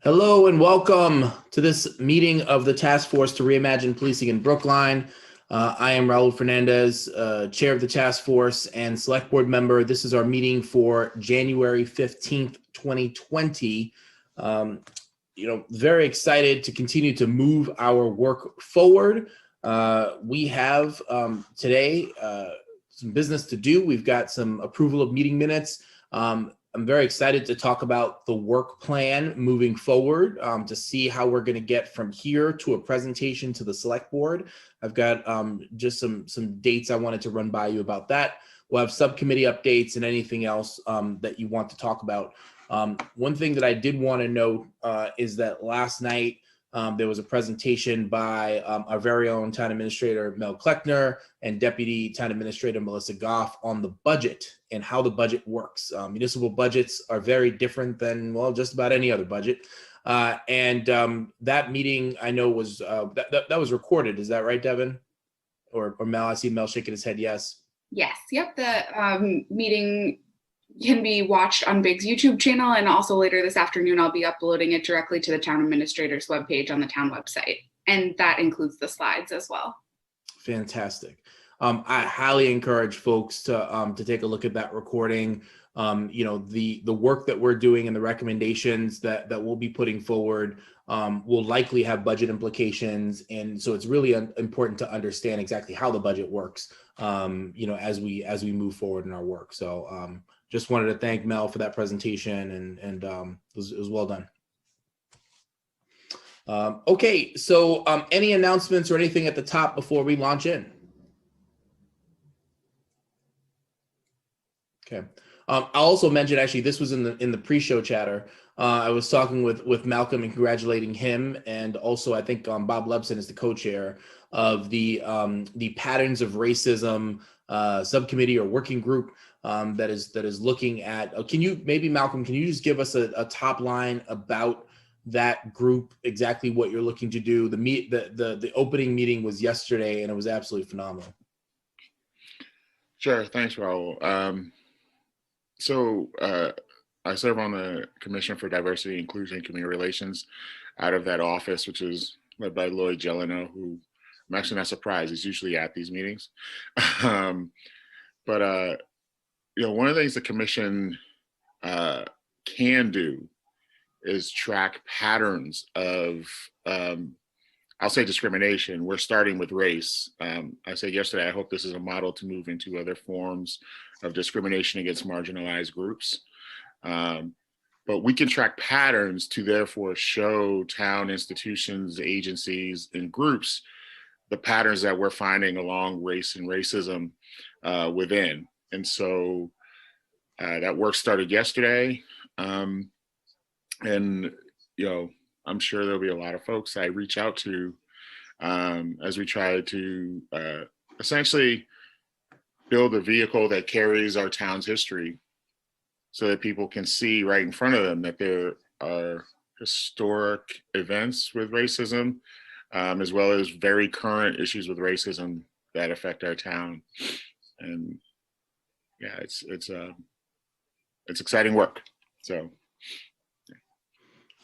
Hello and welcome to this meeting of the Task Force to Reimagine Policing in Brookline. I am Raul Fernandez, Chair of the Task Force and Select Board member. This is our meeting for January 15th, 2020. Very excited to continue to move our work forward. We have today some business to do. We've got some approval of meeting minutes. I'm very excited to talk about the work plan moving forward to see how we're going to get from here to a presentation to the select board. I've got just some dates I wanted to run by you about that. We'll have subcommittee updates and anything else that you want to talk about. One thing that I did want to note is that last night there was a presentation by our very own town administrator, Mel Kleckner, and deputy town administrator, Melissa Goff, on the budget and how the budget works. Municipal budgets are very different than, well, just about any other budget. That meeting, I know, was that was recorded. Is that right, Devin? Or Mel? I see Mel shaking his head yes. Yes. Yep. The meeting can be watched on Big's YouTube channel, and also later this afternoon I'll be uploading it directly to the town administrator's webpage on the town website, and that includes the slides as well. Fantastic. I highly encourage folks to take a look at that recording. The work that we're doing and the recommendations that we'll be putting forward will likely have budget implications, and so it's really important to understand exactly how the budget works. As we move forward in our work. So just wanted to thank Mel for that presentation, and it was well done. Okay, so any announcements or anything at the top before we launch in? Okay. I'll also mention, actually, this was in the pre-show chatter. I was talking with Malcolm and congratulating him, and also I think Bob Lebson is the co-chair of the Patterns of Racism subcommittee or working group that is looking at. Malcolm, can you just give us a top line about that group, exactly what you're looking to do? The opening meeting was yesterday, and it was absolutely phenomenal. Sure, thanks, Raul. So I serve on the Commission for Diversity, Inclusion, and Community Relations out of that office, which is led by Lloyd Jeleno, who I'm actually not surprised. He's usually at these meetings. One of the things the Commission can do is track patterns of, I'll say, discrimination. We're starting with race. I said yesterday, I hope this is a model to move into other forms of discrimination against marginalized groups. But we can track patterns to therefore show town institutions, agencies, and groups the patterns that we're finding along race and racism within. And so that work started yesterday. I'm sure there'll be a lot of folks I reach out to as we try to essentially build a vehicle that carries our town's history so that people can see right in front of them that there are historic events with racism, as well as very current issues with racism that affect our town. And yeah, it's exciting work. So.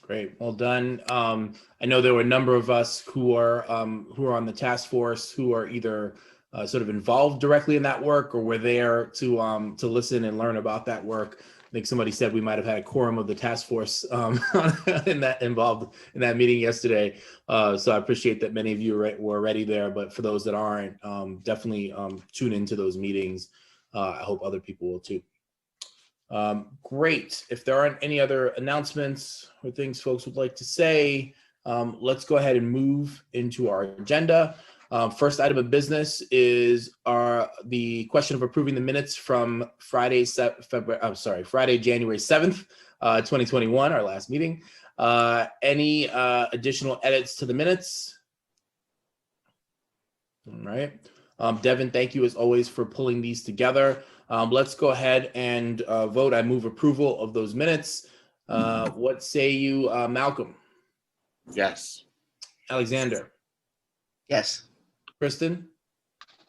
Great, well done. I know there were a number of us who are on the task force who are either sort of involved directly in that work, or were there to listen and learn about that work. I think somebody said we might have had a quorum of the task force involved in that meeting yesterday. So I appreciate that many of you were already there, but for those that aren't, definitely tune into those meetings. I hope other people will too. Great. If there aren't any other announcements or things folks would like to say, let's go ahead and move into our agenda. First item of business is the question of approving the minutes from Friday, January 7th, 2021, our last meeting. Any additional edits to the minutes? All right. Devin, thank you as always for pulling these together. Let's go ahead and vote. I move approval of those minutes. What say you, Malcolm? Yes. Alexander? Yes. Kristen?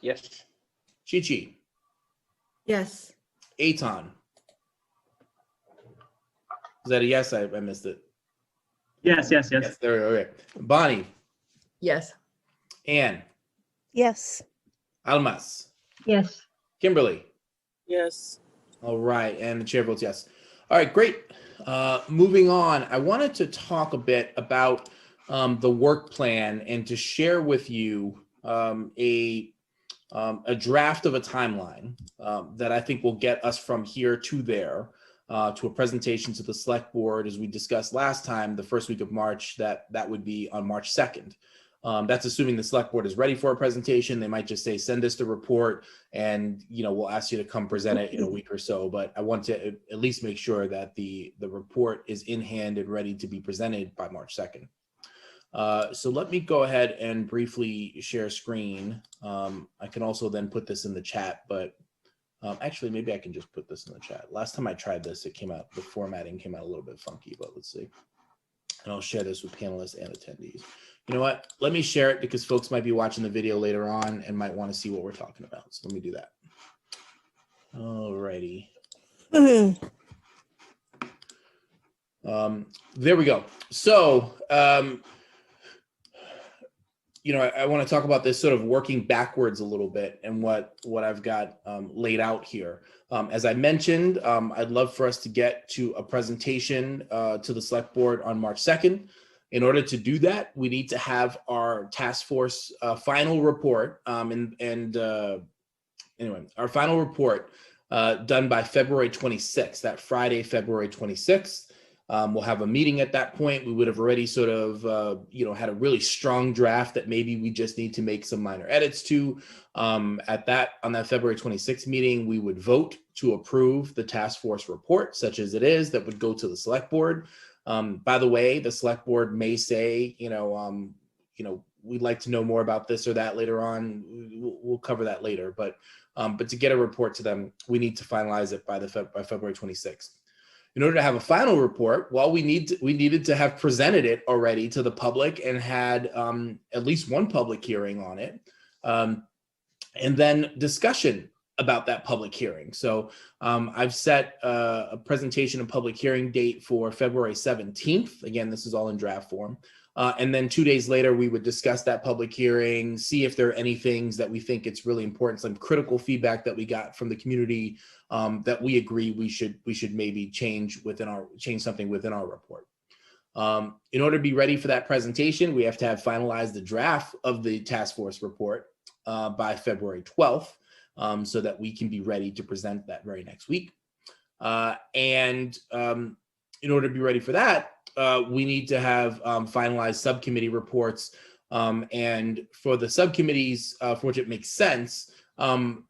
Yes. Chi-Chi? Yes. Eitan? Is that a yes? I missed it. Yes. Yes, there we go. Okay. Bonnie, Yes. Anne, Yes. Almas, Yes. Kimberly. Yes. All right, and the chair votes yes. All right, great. Moving on, I wanted to talk a bit about the work plan and to share with you a draft of a timeline that I think will get us from here to there to a presentation to the select board, as we discussed last time, the first week of March. That would be on March 2nd. That's assuming the select board is ready for a presentation. They might just say, send us the report and, you know, we'll ask you to come present it in a week or so. But I want to at least make sure that the report is in hand and ready to be presented by March 2nd. So let me go ahead and briefly share screen. I can also then put this in the chat, but actually maybe I can just put this in the chat. Last time I tried this, it came out, the formatting came out a little bit funky, but let's see. And I'll share this with panelists and attendees. You know what? Let me share it because folks might be watching the video later on and might want to see what we're talking about. So let me do that. All righty. There we go. So, you know, I want to talk about this sort of working backwards a little bit and what I've got laid out here. As I mentioned, I'd love for us to get to a presentation to the select board on March 2nd. In order to do that, we need to have our task force final report anyway, our final report done by February 26th, that Friday, February 26th. We'll have a meeting at that point. We would have already sort of, you know, had a really strong draft that maybe we just need to make some minor edits to. On that February 26th meeting, we would vote to approve the task force report, such as it is, that would go to the select board. By the way, the select board may say, you know, we'd like to know more about this or that later on. We'll cover that later, but to get a report to them, we need to finalize it by February 26th. In order to have a final report, well, we needed to have presented it already to the public and had at least one public hearing on it, and then discussion about that public hearing. So I've set a presentation and public hearing date for February 17th. Again, this is all in draft form. And then 2 days later, we would discuss that public hearing, see if there are any things that we think it's really important, some critical feedback that we got from the community that we agree we should maybe change something within our report. In order to be ready for that presentation, we have to have finalized the draft of the task force report by February 12th, so that we can be ready to present that very next week. And in order to be ready for that, we need to have finalized subcommittee reports, and for the subcommittees for which it makes sense,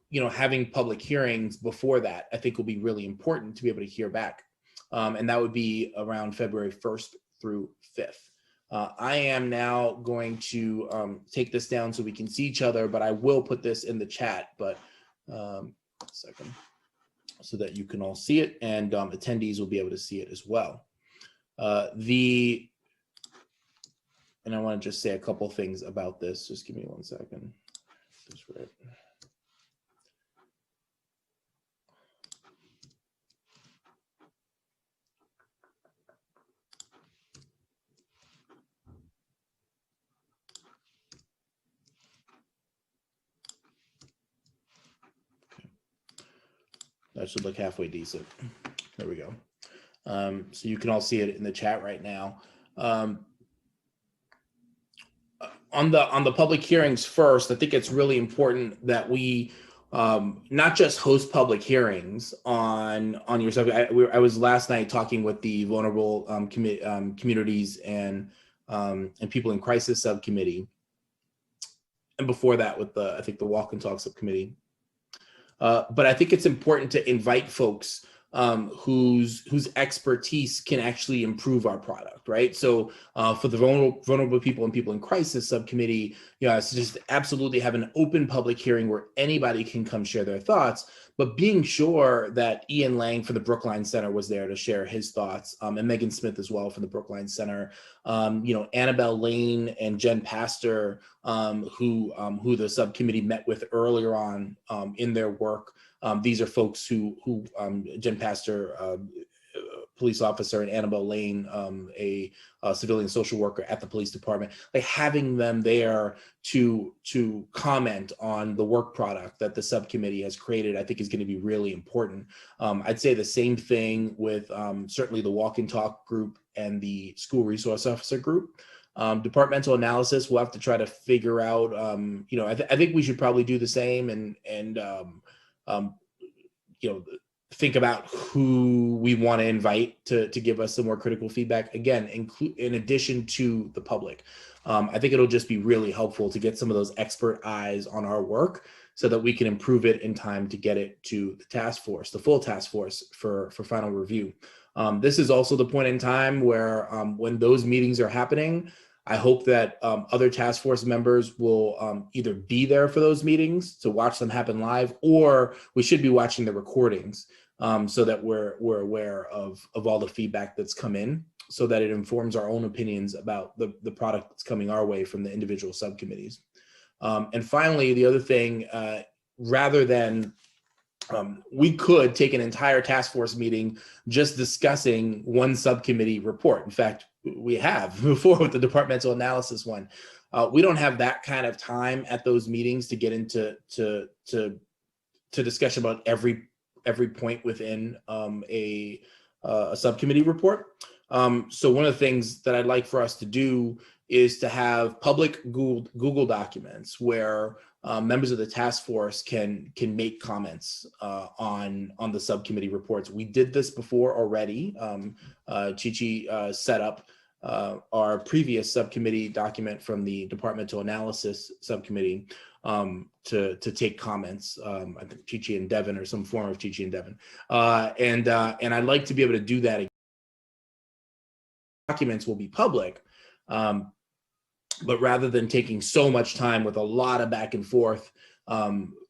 you know, having public hearings before that, I think will be really important to be able to hear back, and that would be around February 1st through 5th. I am now going to take this down so we can see each other, but I will put this in the chat, but a second, so that you can all see it, and attendees will be able to see it as well. And I want to just say a couple things about this. Just give me 1 second. That's right. That should look halfway decent. There we go. So you can all see it in the chat right now. On the public hearings first, I think it's really important that we not just host public hearings on your subject. I was last night talking with the vulnerable communities and people in crisis subcommittee, and before that with I think the walk and talk subcommittee. But I think it's important to invite folks whose expertise can actually improve our product, right? So for the vulnerable people and people in crisis subcommittee, you know, it's just absolutely have an open public hearing where anybody can come share their thoughts, but being sure that Ian Lang from the Brookline Center was there to share his thoughts, and Megan Smith as well from the Brookline Center, you know, Annabelle Lane and Jen Pastor, who the subcommittee met with earlier on in their work. These are folks who Jen Pastor police officer, and Annabelle Lane, a civilian social worker at the police department, like having them there to comment on the work product that the subcommittee has created, I think is going to be really important. I'd say the same thing with certainly the walk and talk group and the school resource officer group. Departmental analysis, we'll have to try to figure out, I think we should probably do the same and think about who we want to invite to give us some more critical feedback. Again, in addition to the public. I think it'll just be really helpful to get some of those expert eyes on our work so that we can improve it in time to get it to the task force, the full task force for final review. This is also the point in time where when those meetings are happening, I hope that other task force members will either be there for those meetings to watch them happen live, or we should be watching the recordings so that we're aware of all the feedback that's come in, so that it informs our own opinions about the product that's coming our way from the individual subcommittees. And finally, the other thing, rather than we could take an entire task force meeting just discussing one subcommittee report. In fact, we have before with the departmental analysis one. We don't have that kind of time at those meetings to get into to discussion about every point within a subcommittee report. So one of the things that I'd like for us to do is to have public Google documents where members of the task force can make comments on the subcommittee reports. We did this before already. Chi-Chi set up our previous subcommittee document from the departmental analysis subcommittee to take comments. I think Chi-Chi and Devin, or some form of Chi-Chi and Devin. And I'd like to be able to do that again. Documents will be public. But rather than taking so much time with a lot of back and forth,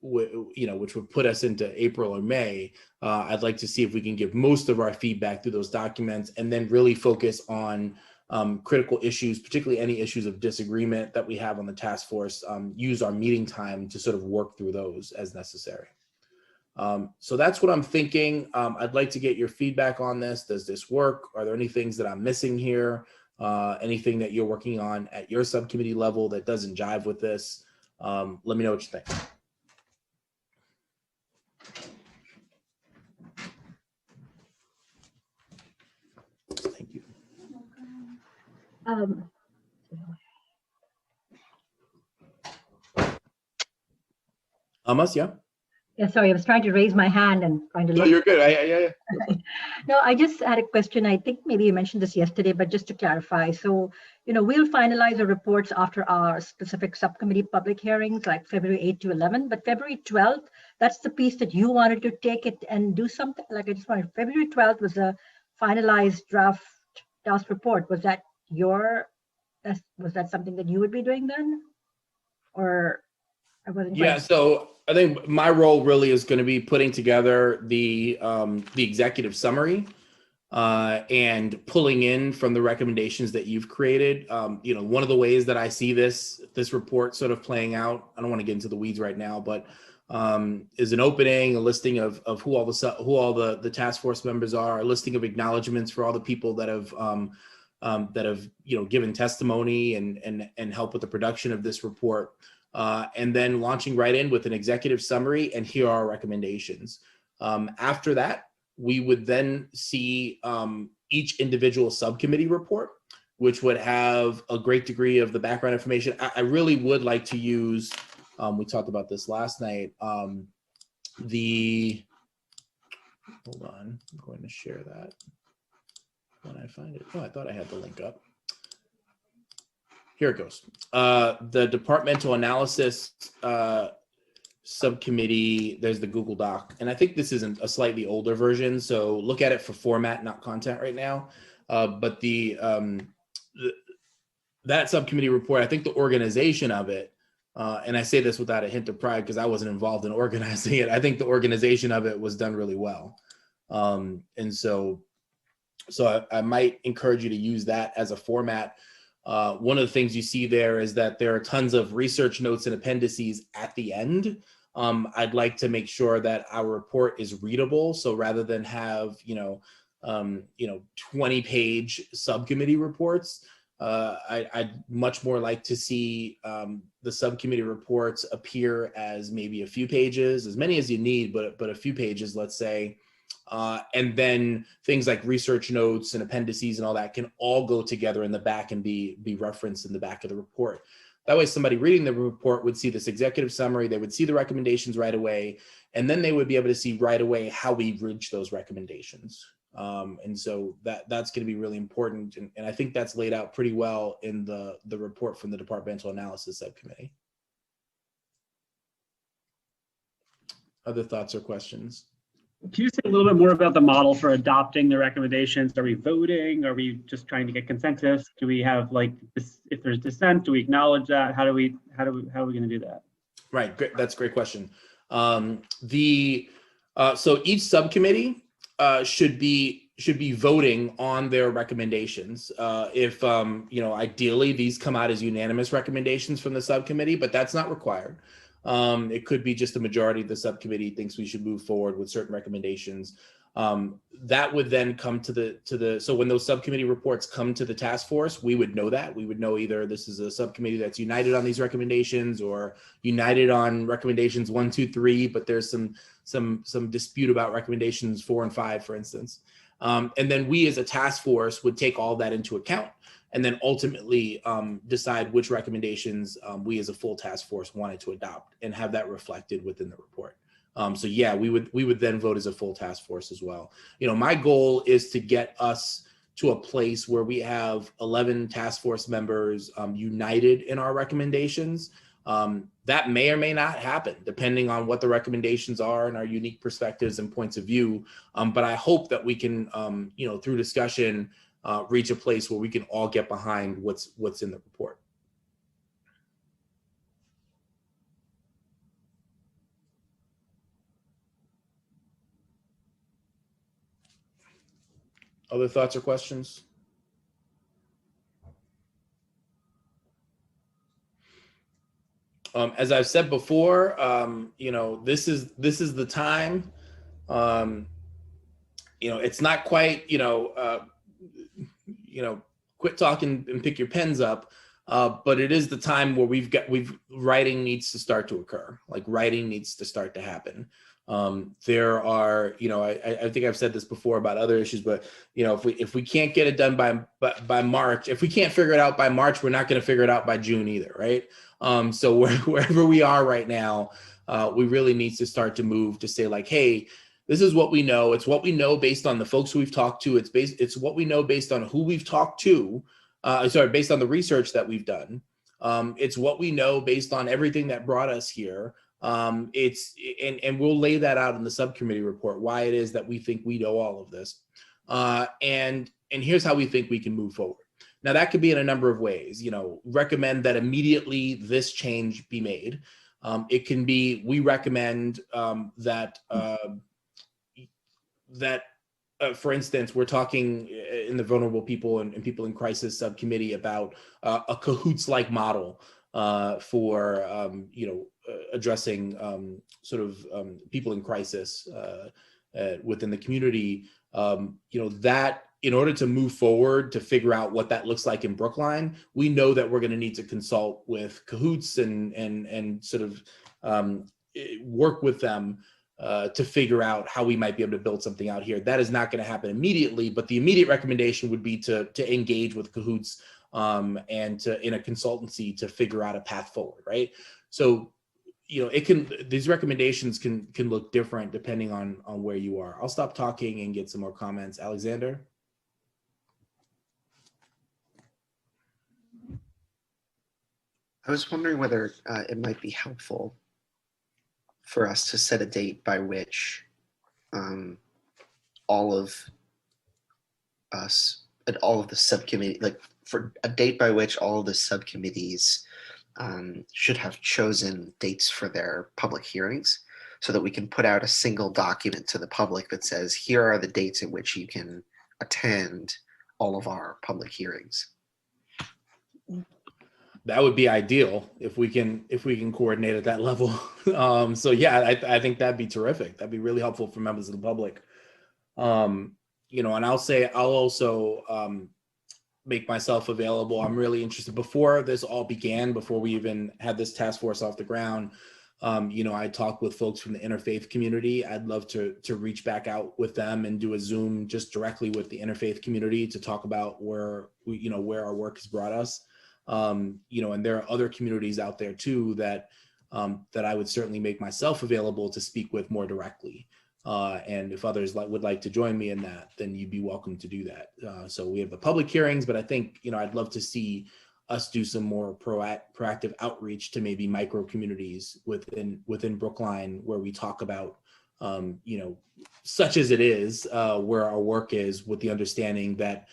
which would put us into April or May, I'd like to see if we can give most of our feedback through those documents and then really focus on critical issues, particularly any issues of disagreement that we have on the task force, use our meeting time to sort of work through those as necessary. So that's what I'm thinking. I'd like to get your feedback on this. Does this work? Are there any things that I'm missing here? Anything that you're working on at your subcommittee level that doesn't jive with this? Let me know what you think. Thank you. Amos, yeah? Yeah, sorry, I was trying to raise my hand and trying to No, look. you're good. Yeah. No, I just had a question. I think maybe you mentioned this yesterday, but just to clarify. So, we'll finalize the reports after our specific subcommittee public hearings, like February 8 to 11. But February 12th, that's the piece that you wanted to take it and do something. Like I just wanted, February 12th was a finalized draft task report. Was that something that you would be doing then? Or I wasn't quite. Yeah, so I think my role really is going to be putting together the executive summary and pulling in from the recommendations that you've created. One of the ways that I see this report sort of playing out, I don't want to get into the weeds right now, but is an opening, a listing of who all the task force members are, a listing of acknowledgements for all the people that have given testimony and help with the production of this report. And then launching right in with an executive summary and here are our recommendations. After that, we would then see each individual subcommittee report, which would have a great degree of the background information. I really would like to use, we talked about this last night, hold on, I'm going to share that when I find it. Oh, I thought I had the link up. Here it goes. The departmental analysis subcommittee, there's the Google Doc. And I think this is a slightly older version, so look at it for format, not content right now. But that subcommittee report, I think the organization of it, and I say this without a hint of pride because I wasn't involved in organizing it, I think the organization of it was done really well. And so I might encourage you to use that as a format. One of the things you see there is that there are tons of research notes and appendices at the end. I'd like to make sure that our report is readable. So rather than have, 20-page subcommittee reports. I'd much more like to see the subcommittee reports appear as maybe a few pages, as many as you need, but a few pages, let's say. And then things like research notes and appendices and all that can all go together in the back and be referenced in the back of the report. That way somebody reading the report would see this executive summary, they would see the recommendations right away, and then they would be able to see right away how we reach those recommendations. And so that's going to be really important. And I think that's laid out pretty well in the report from the Departmental Analysis Subcommittee. Other thoughts or questions? Can you say a little bit more about the model for adopting the recommendations? Are we voting? Are we just trying to get consensus? Do we have like this, if there's dissent, do we acknowledge that? How are we going to do that? Right, great. That's a great question. So each subcommittee should be voting on their recommendations. If ideally these come out as unanimous recommendations from the subcommittee, but that's not required. It could be just the majority of the subcommittee thinks we should move forward with certain recommendations. That would then come so when those subcommittee reports come to the task force, we would know that. We would know either this is a subcommittee that's united on these recommendations or united on recommendations 1, 2, 3, but there's some dispute about recommendations 4 and 5, for instance. And then we as a task force would take all that into account and then ultimately decide which recommendations we as a full task force wanted to adopt and have that reflected within the report. So yeah, we would then vote as a full task force as well. My goal is to get us to a place where we have 11 task force members united in our recommendations. That may or may not happen depending on what the recommendations are and our unique perspectives and points of view. But I hope that we can, through discussion, reach a place where we can all get behind what's in the report. Other thoughts or questions? As I've said before, this is the time. It's not quite, quit talking and pick your pens up. But it is the time where writing needs to start to occur. Like writing needs to start to happen. There are, I think I've said this before about other issues, but if we can't get it done by March, if we can't figure it out by March, we're not going to figure it out by June either, right? So wherever we are right now, we really need to start to move to say like, hey, this is what we know. It's what we know based on the folks who we've talked to. It's what we know based on who we've talked to. Based on the research that we've done. It's what we know based on everything that brought us here. And we'll lay that out in the subcommittee report, why it is that we think we know all of this. And here's how we think we can move forward. Now that could be in a number of ways, recommend that immediately this change be made. It can be, we recommend that for instance, we're talking in the vulnerable people and people in crisis subcommittee about a cahoots-like model for addressing people in crisis within the community. That in order to move forward to figure out what that looks like in Brookline, we know that we're going to need to consult with cahoots and work with them to figure out how we might be able to build something out here. That is not going to happen immediately, but the immediate recommendation would be to engage with cahoots and in a consultancy to figure out a path forward, right? So, these recommendations can look different depending on where you are. I'll stop talking and get some more comments. Alexander? I was wondering whether it might be helpful for us to set a date by which all of us and all of the subcommittee, like for a date by which all of the subcommittees should have chosen dates for their public hearings, so that we can put out a single document to the public that says, here are the dates at which you can attend all of our public hearings. That would be ideal if we can coordinate at that level. So yeah, I think that'd be terrific. That'd be really helpful for members of the public. you know, and I'll also make myself available. I'm really interested. Before this all began, before we even had this task force off the ground, you know, I talked with folks from the interfaith community. I'd love to reach back out with them and do a Zoom just directly with the interfaith community to talk about where where our work has brought us. You know, and there are other communities out there too that I would certainly make myself available to speak with more directly. And if others would like to join me in that, then you'd be welcome to do that. So we have the public hearings, but I think, you know, I'd love to see us do some more proactive outreach to maybe micro communities within Brookline, where we talk about, you know, such as it is, where our work is, with the understanding that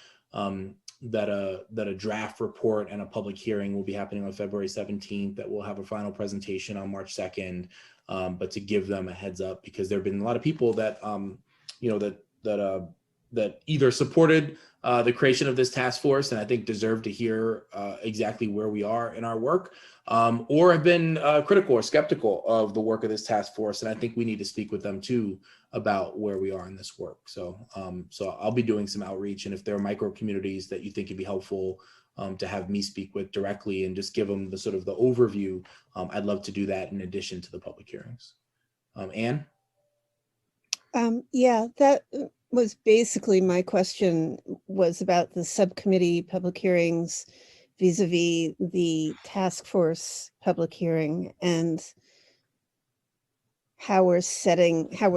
that a draft report and a public hearing will be happening on February 17th, that we'll have a final presentation on March 2nd, but to give them a heads up, because there have been a lot of people that, you know, that either supported the creation of this task force and I think deserve to hear exactly where we are in our work, or have been critical or skeptical of the work of this task force. And I think we need to speak with them too about where we are in this work. So, so I'll be doing some outreach, and if there are micro communities that you think it'd be helpful to have me speak with directly and just give them the sort of the overview, I'd love to do that in addition to the public hearings. Anne? Yeah, that was basically my question, was about the subcommittee public hearings vis-a-vis the task force public hearing, and how we're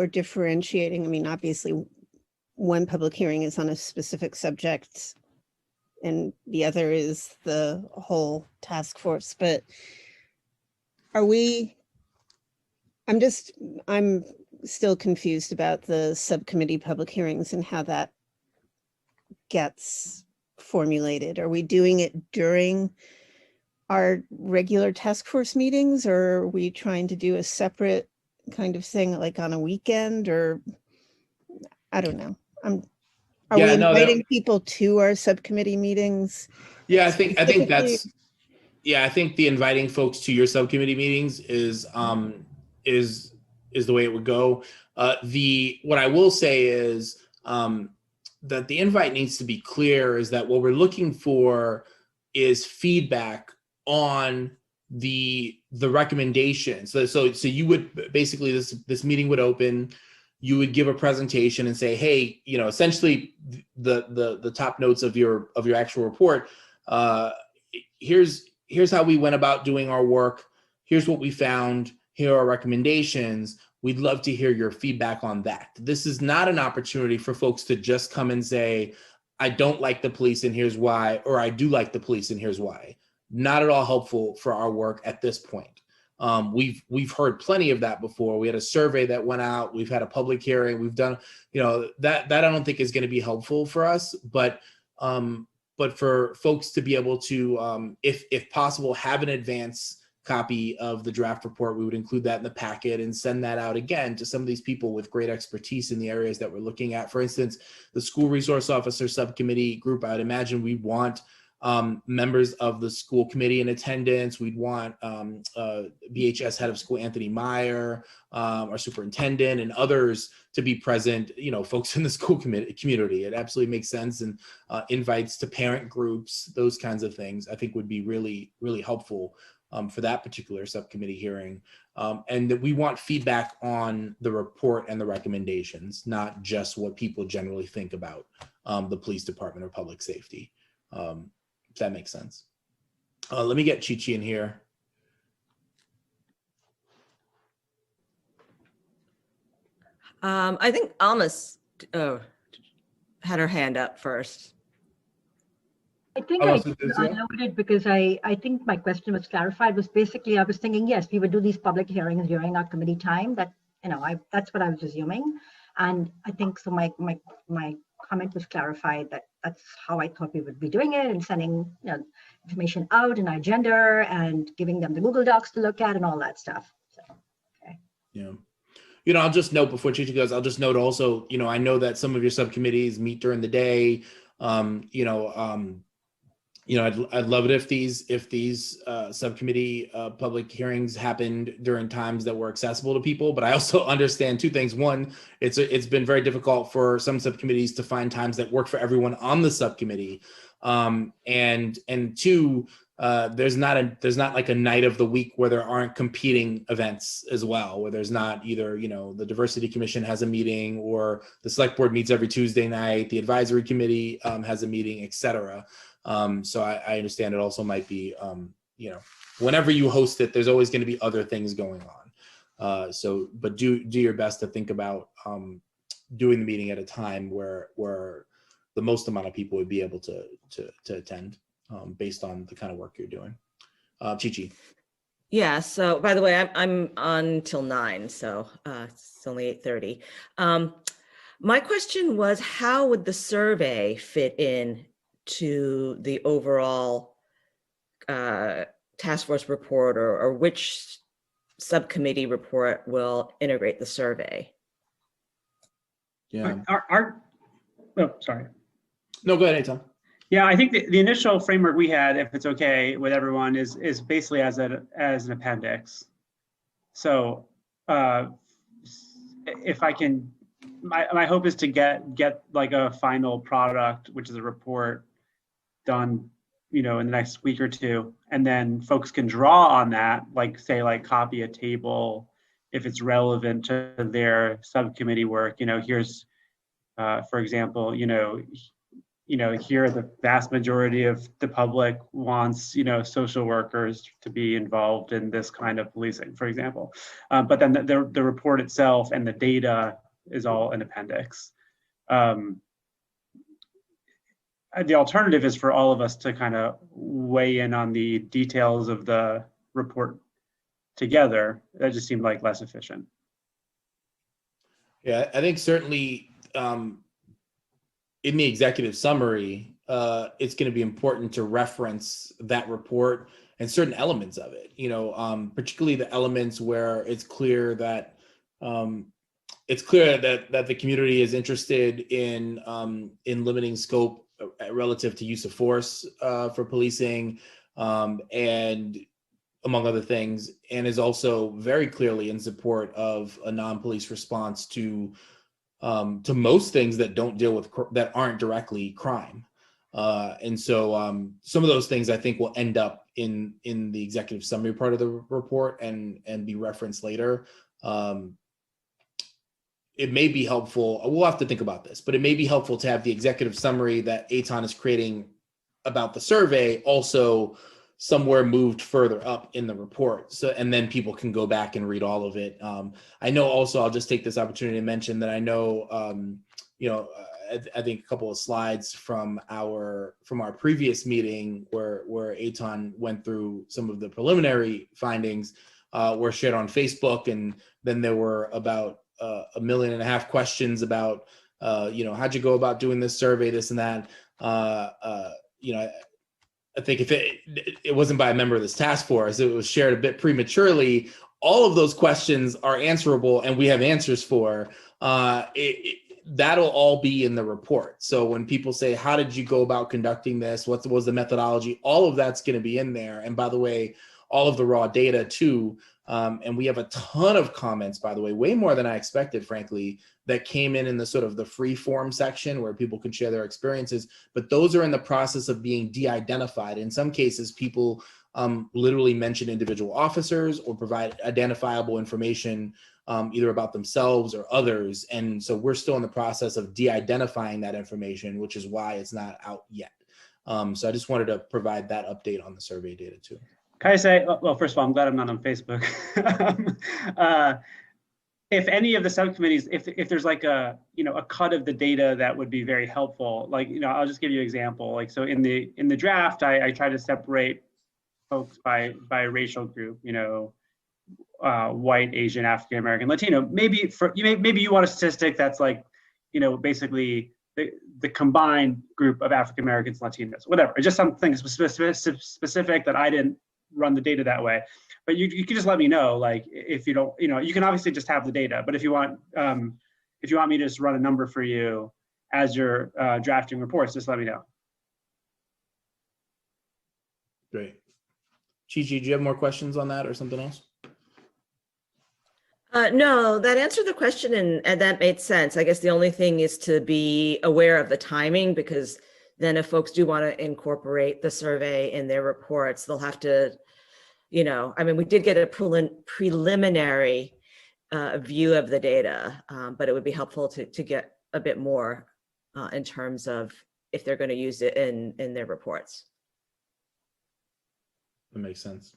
differentiating. I mean, obviously one public hearing is on a specific subject and the other is the whole task force, but I'm still confused about the subcommittee public hearings and how that gets formulated. Are we doing it during our regular task force meetings, or are we trying to do a separate kind of thing, like on a weekend, or I don't know. Are we inviting people to our subcommittee meetings? Yeah, I think that's, yeah, I think the inviting folks to your subcommittee meetings is the way it would go. What I will say is that the invite needs to be clear, is that what we're looking for is feedback on the recommendations. So you would basically, this meeting would open, you would give a presentation and say, hey, you know, essentially the top notes of your actual report. Here's how we went about doing our work. Here's what we found. Here are our recommendations. We'd love to hear your feedback on that. This is not an opportunity for folks to just come and say, I don't like the police and here's why, or I do like the police and here's why. Not at all helpful for our work at this point. We've heard plenty of that before. We had a survey that went out. We've had a public hearing. We've done, you know, that I don't think is going to be helpful for us. But for folks to be able to, if possible, have an advance copy of the draft report, we would include that in the packet and send that out again to some of these people with great expertise in the areas that we're looking at. For instance, the school resource officer subcommittee group, I would imagine we'd want members of the school committee in attendance. We'd want BHS head of school Anthony Meyer, our superintendent, and others to be present, you know, folks in the school community. It absolutely makes sense. And invites to parent groups, those kinds of things, I think would be really, really helpful for that particular subcommittee hearing. And that we want feedback on the report and the recommendations, not just what people generally think about the police department or public safety. If that makes sense. Let me get Chi-Chi in here. I think Alma's had her hand up first. I think I unloaded because I think my question was clarified. Was basically I was thinking, yes, we would do these public hearings during our committee time. That, you know, that's what I was assuming, and I think so. My comment was clarified that that's how I thought we would be doing it, and sending, you know, information out in our agenda and giving them the Google Docs to look at and all that stuff. So, okay. Yeah. You know, I'll just note before Chi-Chi goes, I'll just note also, you know, I know that some of your subcommittees meet during the day. I'd love it if these subcommittee public hearings happened during times that were accessible to people. But I also understand two things. One, it's been very difficult for some subcommittees to find times that work for everyone on the subcommittee. And two, there's not like a night of the week where there aren't competing events as well, where there's not either, the Diversity Commission has a meeting, or the Select Board meets every Tuesday night, the Advisory Committee has a meeting, etc. So I understand it also might be, whenever you host it, there's always going to be other things going on. But do your best to think about doing the meeting at a time where the most amount of people would be able to attend, based on the kind of work you're doing. Chi-Chi. Yeah, so by the way, I'm on till 9, so it's only 8:30. My question was, how would the survey fit in to the overall task force report, or which subcommittee report will integrate the survey? Yeah. Oh, sorry. No, go ahead, Tom. Yeah, I think the initial framework we had, if it's okay with everyone, is basically as an appendix. So if I can, my hope is to get like a final product, which is a report, done, in the next week or two, and then folks can draw on that, like copy a table if it's relevant to their subcommittee work. Here's, for example, here the vast majority of the public wants, social workers to be involved in this kind of policing, for example. But then the report itself and the data is all an appendix. The alternative is for all of us to kind of weigh in on the details of the report together. That just seemed like less efficient. Yeah, I think certainly in the executive summary, it's going to be important to reference that report and certain elements of it, particularly the elements where it's clear that the community is interested in limiting scope relative to use of force for policing, and among other things, and is also very clearly in support of a non-police response to most things that don't deal with, that aren't directly crime. And so some of those things I think will end up in the executive summary part of the report and be referenced later. It may be helpful, we'll have to think about this, but it may be helpful to have the executive summary that Eitan is creating about the survey also somewhere moved further up in the report. So, and then people can go back and read all of it. I know also, I'll just take this opportunity to mention that I know, I think a couple of slides from our previous meeting where Eitan went through some of the preliminary findings were shared on Facebook. And then there were about 1.5 million questions about, how'd you go about doing this survey, this and that. I think if it wasn't by a member of this task force, it was shared a bit prematurely. All of those questions are answerable, and we have answers for. That'll all be in the report. So when people say, how did you go about conducting this? What was the methodology? All of that's going to be in there. And by the way, all of the raw data too. And we have a ton of comments, by the way, way more than I expected, frankly, that came in the sort of the free form section where people can share their experiences. But those are in the process of being de-identified. In some cases, people literally mention individual officers or provide identifiable information either about themselves or others. And so we're still in the process of de-identifying that information, which is why it's not out yet. So I just wanted to provide that update on the survey data too. Can I say, well, first of all, I'm glad I'm not on Facebook. If any of the subcommittees, if there's like a cut of the data that would be very helpful, like, I'll just give you an example. Like, so in the draft, I try to separate folks by racial group, white, Asian, African American, Latino. Maybe you want a statistic that's like, basically the combined group of African Americans, Latinos, whatever. It's just something specific that I didn't run the data that way. But you can just let me know, like, if you don't, you can obviously just have the data, but if you want me to just run a number for you, as you're drafting reports, just let me know. Great. Chi-Chi, do you have more questions on that or something else? No, that answered the question and that made sense. I guess the only thing is to be aware of the timing, because then if folks do want to incorporate the survey in their reports, they'll have to, I mean, we did get a preliminary view of the data, but it would be helpful to get a bit more in terms of if they're going to use it in their reports. That makes sense.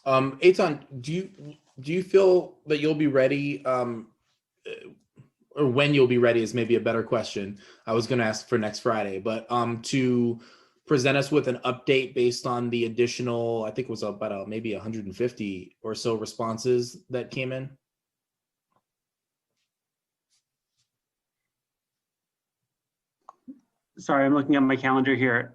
Eitan, do you feel that you'll be ready, or when you'll be ready is maybe a better question. I was going to ask for next Friday, but to present us with an update based on the additional, I think it was about maybe 150 or so responses that came in? Sorry, I'm looking at my calendar here.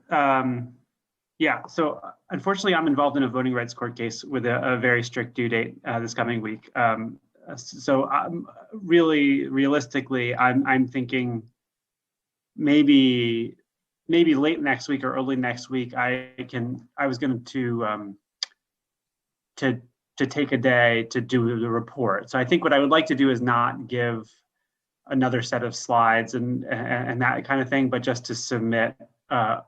Yeah, so unfortunately, I'm involved in a voting rights court case with a very strict due date this coming week. So realistically, I'm thinking maybe late next week or early next week. I was going to take a day to do the report. So I think what I would like to do is not give another set of slides and that kind of thing, but just to submit a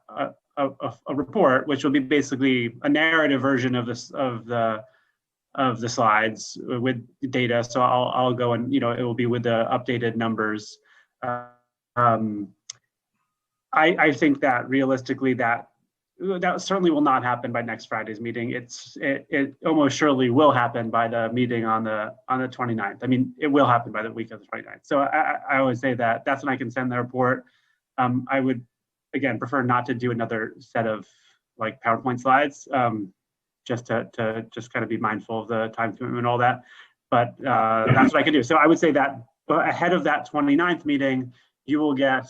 report, which will be basically a narrative version of the slides with data. So I'll go and it will be with the updated numbers. I think that realistically that certainly will not happen by next Friday's meeting. It almost surely will happen by the meeting on the 29th. I mean, it will happen by the week of the 29th. So I always say that's when I can send the report. I would, again, prefer not to do another set of like PowerPoint slides, just to just kind of be mindful of the time commitment and all that. But that's what I can do. So I would say that ahead of that 29th meeting, you will get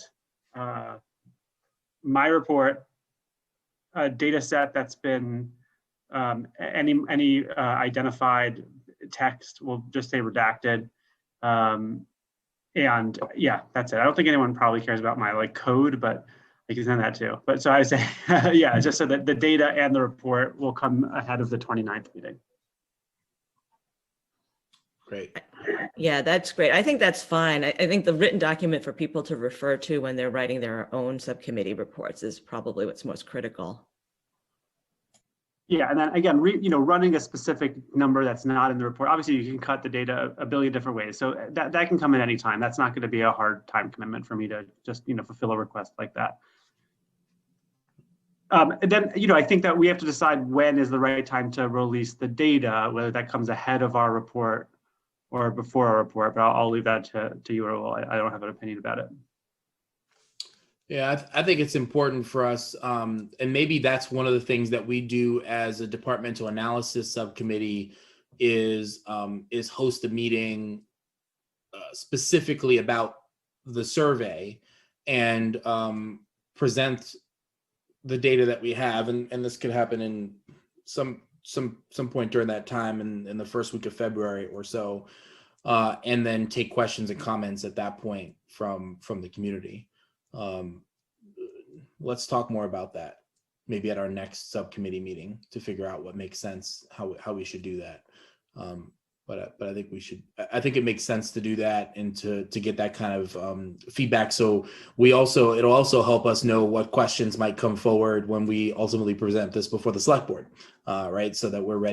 my report, a data set that's been any identified text will just say redacted. And yeah, that's it. I don't think anyone probably cares about my code, but I can send that too. But so I would say, yeah, just so that the data and the report will come ahead of the 29th meeting. Great. Yeah, that's great. I think that's fine. I think the written document for people to refer to when they're writing their own subcommittee reports is probably what's most critical. Yeah, and then again, running a specific number that's not in the report. Obviously, you can cut the data a billion different ways, so that can come at any time. That's not going to be a hard time commitment for me to just fulfill a request like that. And then I think that we have to decide when is the right time to release the data, whether that comes ahead of our report or before our report. But I'll leave that to you, or I don't have an opinion about it. Yeah, I think it's important for us, and maybe that's one of the things that we do as a departmental analysis subcommittee is host a meeting specifically about the survey and present the data that we have, and this could happen in some point during that time in the first week of February or so, and then take questions and comments at that point from the community. Let's talk more about that maybe at our next subcommittee meeting to figure out what makes sense, how we should do that. But I think I think it makes sense to do that and to get that kind of feedback. So it'll also help us know what questions might come forward when we ultimately present this before the select board, right? So that we're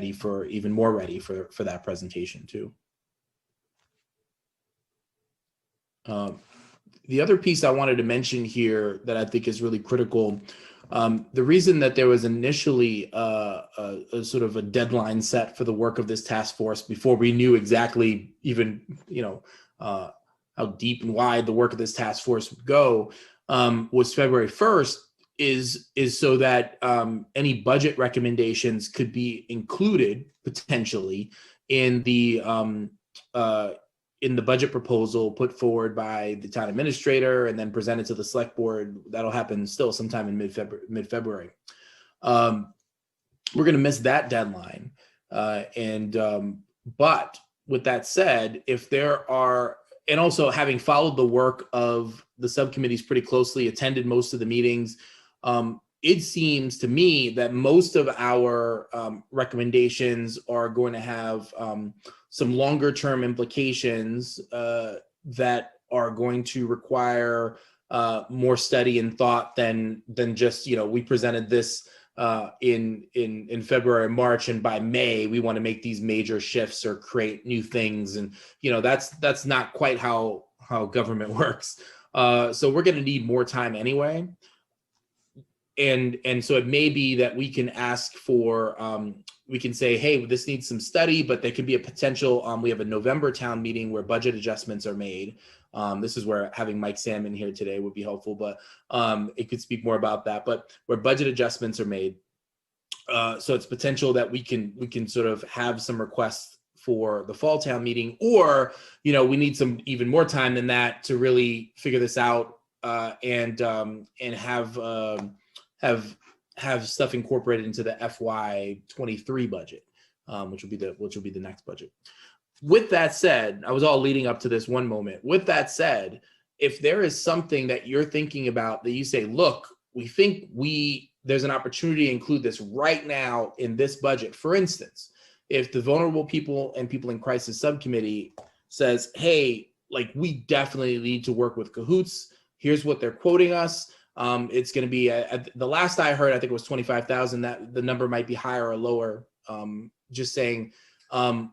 even more ready for that presentation too. The other piece I wanted to mention here that I think is really critical, the reason that there was initially a sort of a deadline set for the work of this task force before we knew exactly even, how deep and wide the work of this task force would go, was February 1st, is so that any budget recommendations could be included potentially in the budget proposal put forward by the town administrator and then presented to the select board. That'll happen still sometime in mid-February. We're going to miss that deadline. But with that said, if there are and also having followed the work of the subcommittees pretty closely, attended most of the meetings, it seems to me that most of our recommendations are going to have some longer term implications that are going to require more study and thought than just, we presented this in February and March, and by May we want to make these major shifts or create new things, and that's not quite how government works. So we're going to need more time anyway, and so it may be that we can ask for we can say, hey, this needs some study, but there could be a potential. We have a November town meeting where budget adjustments are made. This is where having Mike Salmon here today would be helpful, but it could speak more about that. But where budget adjustments are made, so it's potential that we can sort of have some requests for the fall town meeting, or we need some even more time than that to really figure this out and have stuff incorporated into the FY23 budget, which will be the next budget. With that said, I was all leading up to this one moment. With that said, if there is something that you're thinking about that you say, look, we think there's an opportunity to include this right now in this budget. For instance, if the Vulnerable People and People in Crisis Subcommittee says, hey, like, we definitely need to work with Cahoots. Here's what they're quoting us. It's going to be, the last I heard, I think it was 25,000. That the number might be higher or lower. Just saying,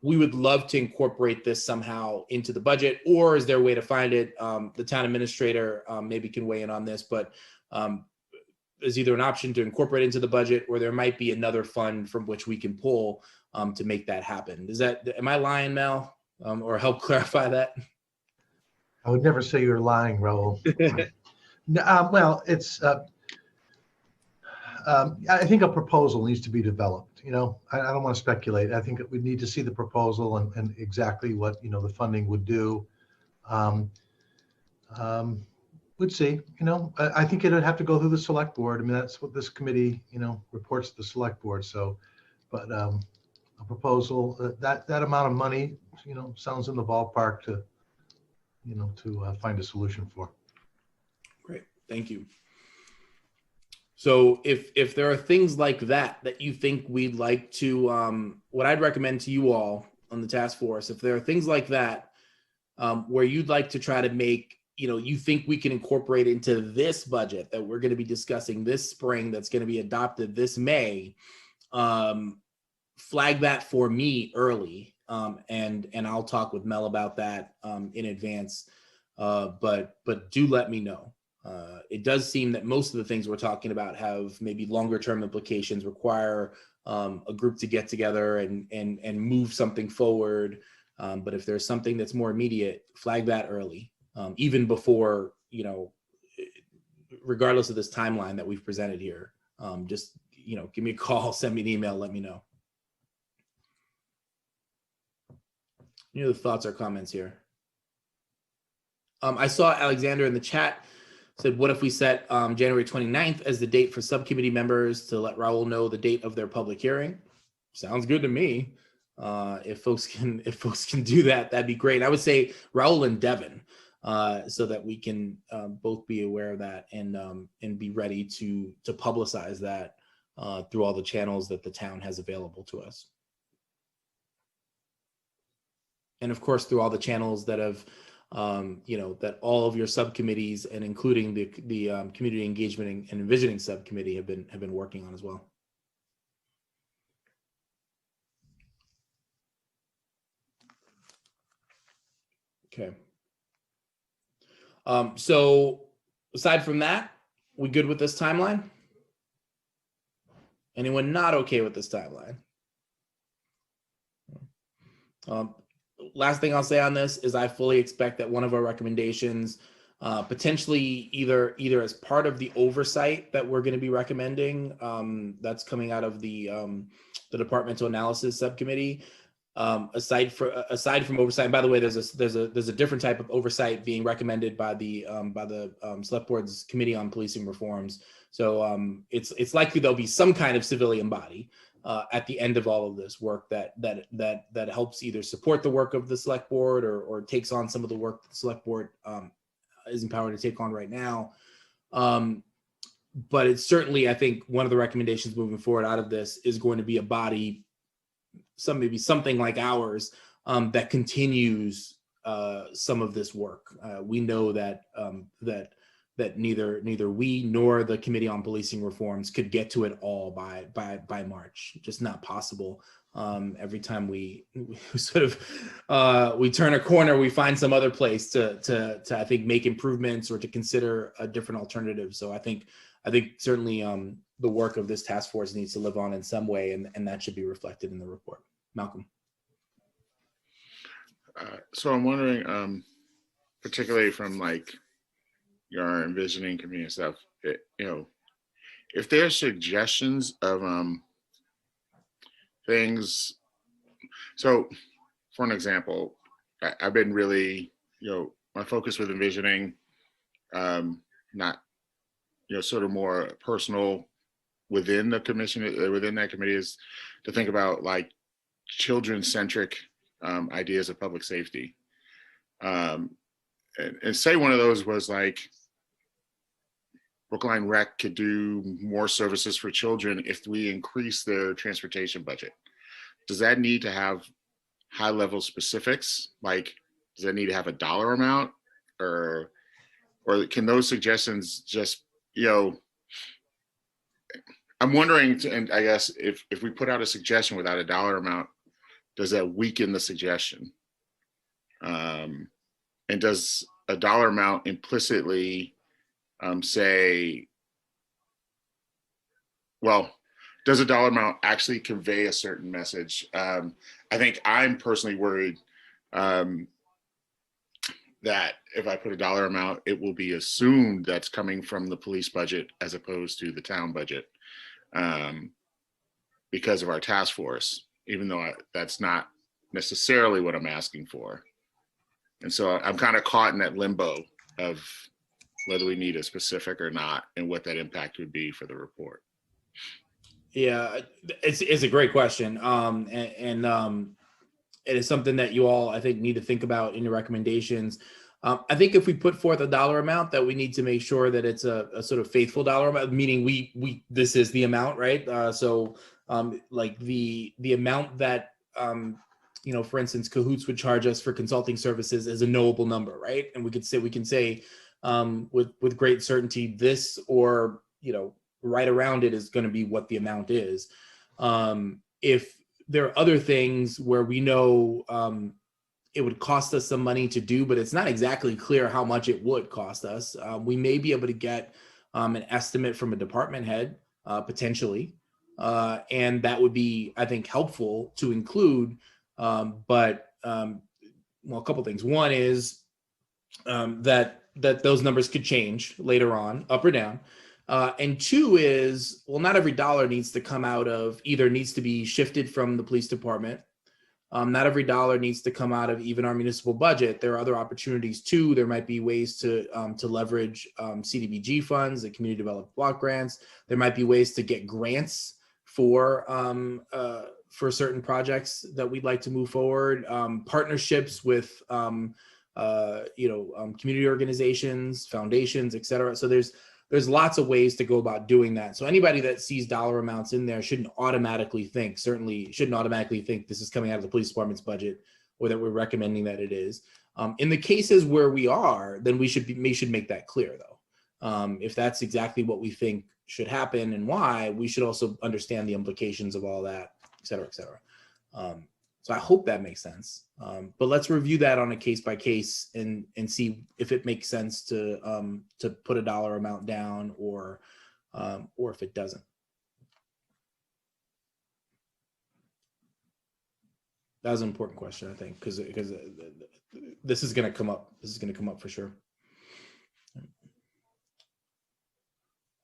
we would love to incorporate this somehow into the budget, or is there a way to find it? The town administrator maybe can weigh in on this, but there's either an option to incorporate into the budget, or there might be another fund from which we can pull to make that happen. Am I lying, Mel? Or help clarify that? I would never say you're lying, Raul. Well, it's. I think a proposal needs to be developed. I don't want to speculate. I think we need to see the proposal and exactly what the funding would do. We'd see. I think it would have to go through the select board. I mean, that's what this committee reports to the select board. So, but a proposal that amount of money sounds in the ballpark to find a solution for. Great, thank you. So if there are things like that you think we'd like to, what I'd recommend to you all on the task force, if there are things like that where you'd like to try to make, you think we can incorporate into this budget that we're going to be discussing this spring, that's going to be adopted this May, flag that for me early, and I'll talk with Mel about that in advance. But do let me know. It does seem that most of the things we're talking about have maybe longer term implications, require a group to get together and move something forward. But if there's something that's more immediate, flag that early, even before, regardless of this timeline that we've presented here. Just, give me a call, send me an email, let me know. Any other thoughts or comments here? I saw Alexander in the chat said, what if we set January 29th as the date for subcommittee members to let Raul know the date of their public hearing? Sounds good to me. If folks can do that, that'd be great. I would say Raul and Devin, so that we can both be aware of that and be ready to publicize that through all the channels that the town has available to us. And of course, through all the channels that have that all of your subcommittees and including the community engagement and envisioning subcommittee have been working on as well. Okay. So aside from that, we good with this timeline? Anyone not okay with this timeline? Last thing I'll say on this is I fully expect that one of our recommendations, potentially either as part of the oversight that we're going to be recommending, that's coming out of the Departmental Analysis Subcommittee. Aside from oversight, and by the way, there's a different type of oversight being recommended by the Select Board's Committee on Policing Reforms. So it's likely there'll be some kind of civilian body at the end of all of this work that helps either support the work of the select board or takes on some of the work that the select board is empowered to take on right now. But it's certainly, I think, one of the recommendations moving forward out of this is going to be a body, maybe something like ours, that continues some of this work. We know that that neither we nor the Committee on Policing Reforms could get to it all by March. Just not possible. Every time we sort of we turn a corner, we find some other place to I think make improvements or to consider a different alternative. So I think certainly the work of this task force needs to live on in some way, and that should be reflected in the report. Malcolm. So I'm wondering, particularly from like your envisioning community and stuff, if there's suggestions of things. So for an example, I've been really, my focus with envisioning, not, sort of more personal within the commission, within that committee, is to think about like children-centric ideas of public safety. And say one of those was like Brookline Rec could do more services for children if we increase their transportation budget. Does that need to have high level specifics? Like, does that need to have a dollar amount, or can those suggestions just, I'm wondering, and I guess if we put out a suggestion without a dollar amount, does that weaken the suggestion? And does a dollar amount implicitly say, well, does a dollar amount actually convey a certain message? I think I'm personally worried that if I put a dollar amount, it will be assumed that's coming from the police budget as opposed to the town budget, because of our task force, even though that's not necessarily what I'm asking for. And so I'm kind of caught in that limbo of whether we need a specific or not, and what that impact would be for the report. Yeah, it's a great question. It is something that you all, I think, need to think about in your recommendations. I think if we put forth a dollar amount, that we need to make sure that it's a sort of faithful dollar amount, meaning this is the amount, right? Like the amount that, for instance, Cahoots would charge us for consulting services is a knowable number, right? And we can say with great certainty, this or, right around it is going to be what the amount is. If there are other things where we know it would cost us some money to do, but it's not exactly clear how much it would cost us, we may be able to get an estimate from a department head, potentially. And that would be, I think, helpful to include. But a couple things. One is that those numbers could change later on, up or down. And two is, not every dollar needs to come out of, either needs to be shifted from the police department. Not every dollar needs to come out of even our municipal budget. There are other opportunities too. There might be ways to leverage CDBG funds, the community development block grants. There might be ways to get grants for certain projects that we'd like to move forward. Partnerships with community organizations, foundations, et cetera. So there's lots of ways to go about doing that. So anybody that sees dollar amounts in there certainly shouldn't automatically think this is coming out of the police department's budget, or that we're recommending that it is. In the cases where we are, then we should make that clear though. If that's exactly what we think should happen and why, we should also understand the implications of all that, et cetera, et cetera. So I hope that makes sense. But let's review that on a case by case and see if it makes sense to put a dollar amount down or if it doesn't. That was an important question, I think, because this is going to come up. This is going to come up for sure.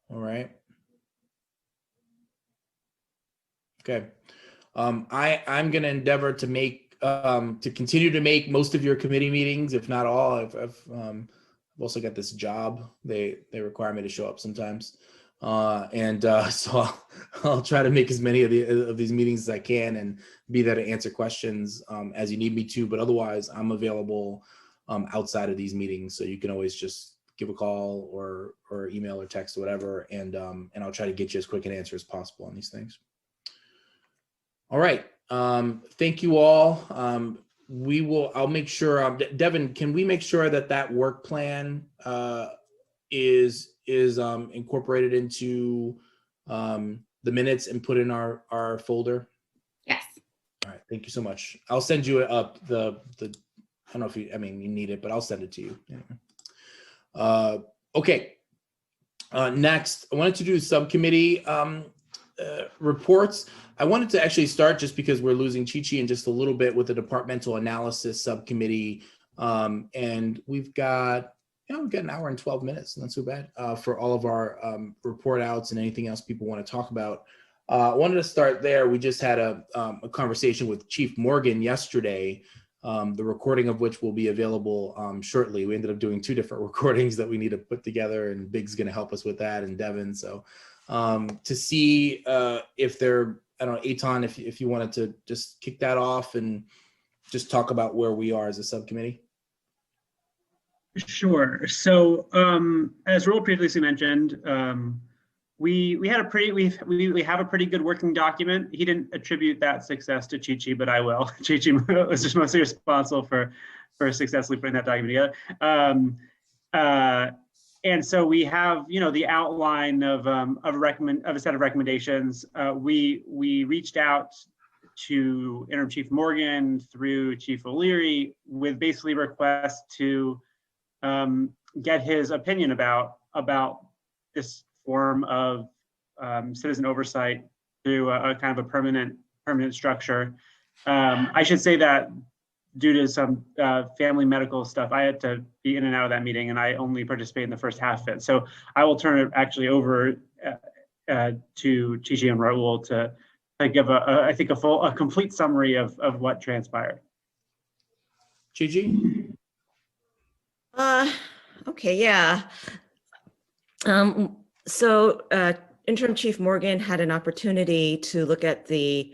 All right. Okay. I'm going to endeavor to continue to make most of your committee meetings, if not all. I've also got this job. They require me to show up sometimes. So I'll try to make as many of these meetings as I can and be there to answer questions as you need me to. But otherwise, I'm available outside of these meetings, so you can always just give a call or email or text or whatever, and I'll try to get you as quick an answer as possible on these things. All right. Thank you all. I'll make sure, Devin, can we make sure that work plan is incorporated into the minutes and put in our folder? Yes. All right. Thank you so much. I'll send you up the I don't know if you need it, but I'll send it to you. Anyway. Okay. Next, I wanted to do subcommittee reports. I wanted to actually start just because we're losing Chi-Chi in just a little bit with the departmental analysis subcommittee. And we've got an hour and 12 minutes, not so bad, for all of our report outs and anything else people want to talk about. I wanted to start there. We just had a conversation with Chief Morgan yesterday, the recording of which will be available shortly. We ended up doing 2 different recordings that we need to put together, and Big's going to help us with that, and Devin. So to see if they're, I don't know, Eitan, if you wanted to just kick that off and just talk about where we are as a subcommittee. Sure. So as Roel previously mentioned, we have a pretty good working document. He didn't attribute that success to Chi-Chi, but I will. Chi-Chi was just mostly responsible for successfully putting that document together. And so we have, the outline of a set of recommendations. We reached out to Interim Chief Morgan through Chief O'Leary with basically requests to get his opinion about this form of citizen oversight through a kind of a permanent structure. I should say that due to some family medical stuff, I had to be in and out of that meeting, and I only participated in the first half of it. So I will turn it actually over to Chi-Chi and Raul to give I think a complete summary of what transpired. Chi-Chi? Okay, yeah. So Interim Chief Morgan had an opportunity to look at the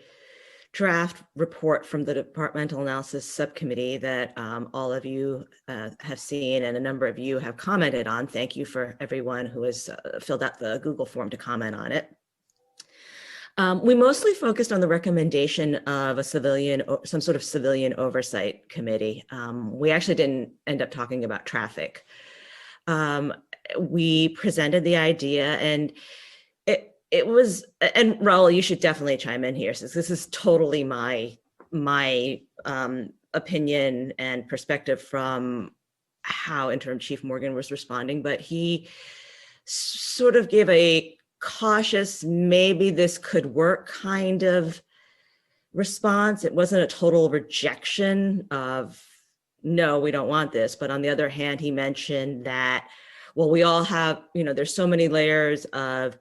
draft report from the Departmental Analysis Subcommittee that all of you have seen and a number of you have commented on. Thank you for everyone who has filled out the Google form to comment on it. We mostly focused on the recommendation of some sort of civilian oversight committee. We actually didn't end up talking about traffic. We presented the idea, and it was, and Raul, you should definitely chime in here, since this is totally my opinion and perspective from how Interim Chief Morgan was responding, but he sort of gave a cautious, maybe this could work kind of response. It wasn't a total rejection of, no, we don't want this. But on the other hand, he mentioned that, well, we all have, there's so many layers of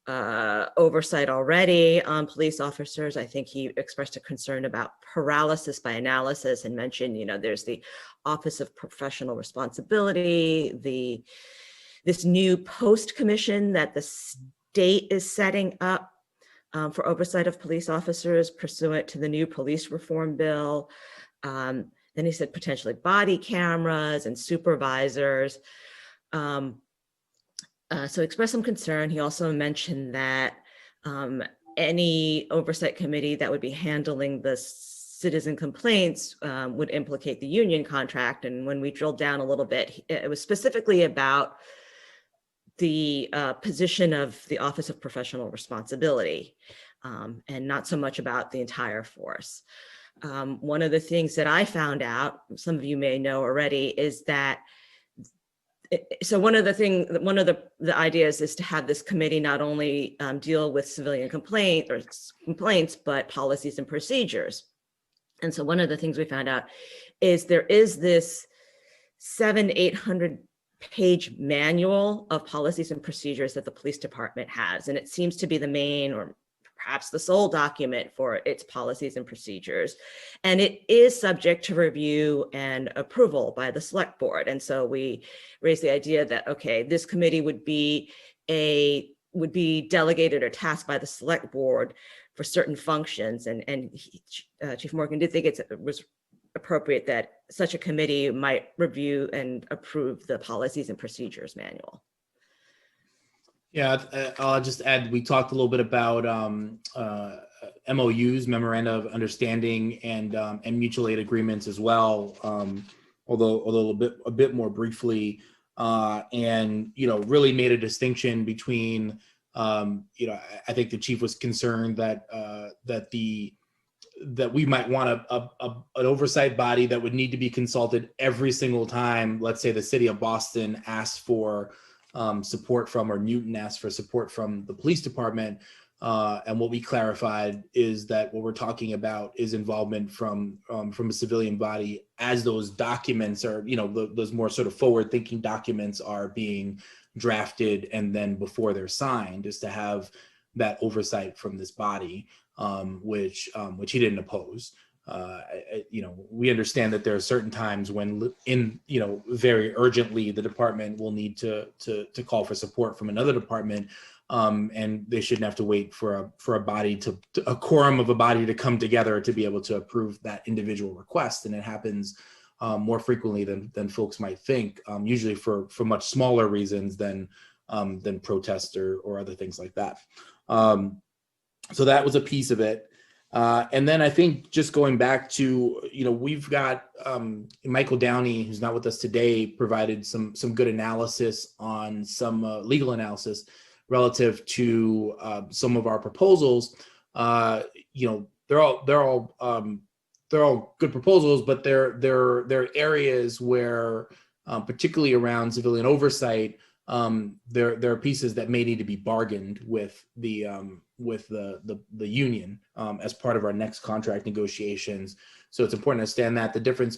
oversight already on police officers. I think he expressed a concern about paralysis by analysis and mentioned, there's the Office of Professional Responsibility, this new post commission that the state is setting up for oversight of police officers pursuant to the new police reform bill. Then he said potentially body cameras and supervisors. So expressed some concern. He also mentioned that any oversight committee that would be handling the citizen complaints would implicate the union contract. And when we drilled down a little bit, it was specifically about the position of the Office of Professional Responsibility, and not so much about the entire force. One of the things that I found out, some of you may know already, is that so one of the ideas is to have this committee not only deal with civilian complaints, but policies and procedures. And so one of the things we found out is there is this 700-800 page manual of policies and procedures that the police department has. And it seems to be the main, or perhaps the sole document for its policies and procedures. And it is subject to review and approval by the select board. And so we raised the idea that, okay, this committee would be a would be delegated or tasked by the select board for certain functions. Chief Morgan did think it was appropriate that such a committee might review and approve the policies and procedures manual. Yeah, I'll just add, we talked a little bit about MOUs, memoranda of understanding, and mutual aid agreements as well, although a bit more briefly, and really made a distinction between I think the chief was concerned that that we might want an oversight body that would need to be consulted every single time, let's say the city of Boston asks for support from, or Newton asks for support from the police department. And what we clarified is that what we're talking about is involvement from a civilian body as those documents are, those more sort of forward-thinking documents are being drafted, and then before they're signed, is to have that oversight from this body, which he didn't oppose. We understand that there are certain times when very urgently the department will need to call for support from another department, and they shouldn't have to wait for a body a quorum of a body to come together to be able to approve that individual request. And it happens more frequently than folks might think, usually for much smaller reasons than protest or other things like that. So that was a piece of it. And then I think just going back to, we've got Michael Downey, who's not with us today, provided some good analysis on some legal analysis relative to some of our proposals. They're all good proposals, but they're areas where, particularly around civilian oversight, there are pieces that may need to be bargained with the union as part of our next contract negotiations. So it's important to understand that the difference,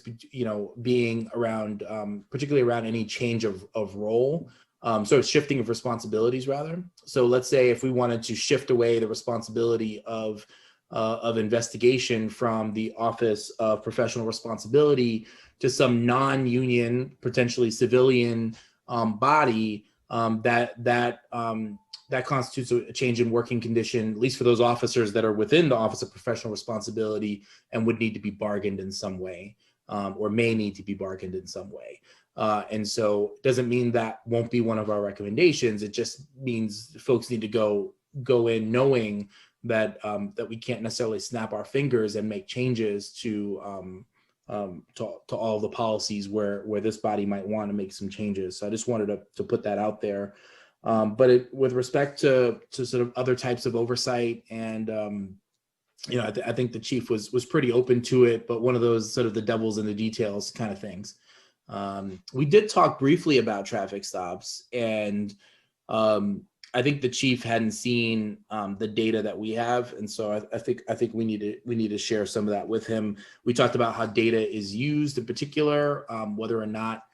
being around, particularly around any change of role. So it's shifting of responsibilities rather. So let's say if we wanted to shift away the responsibility of investigation from the Office of Professional Responsibility to some non-union, potentially civilian body, that constitutes a change in working condition, at least for those officers that are within the Office of Professional Responsibility, and would need to be bargained in some way, or may need to be bargained in some way. And so it doesn't mean that won't be one of our recommendations. It just means folks need to go in knowing that that we can't necessarily snap our fingers and make changes to all the policies where this body might want to make some changes. So I just wanted to put that out there. But with respect to sort of other types of oversight, and I think the chief was pretty open to it, but one of those sort of the devil's in the details kind of things. We did talk briefly about traffic stops, and I think the chief hadn't seen the data that we have, and so I think we need to share some of that with him. We talked about how data is used in particular, whether or not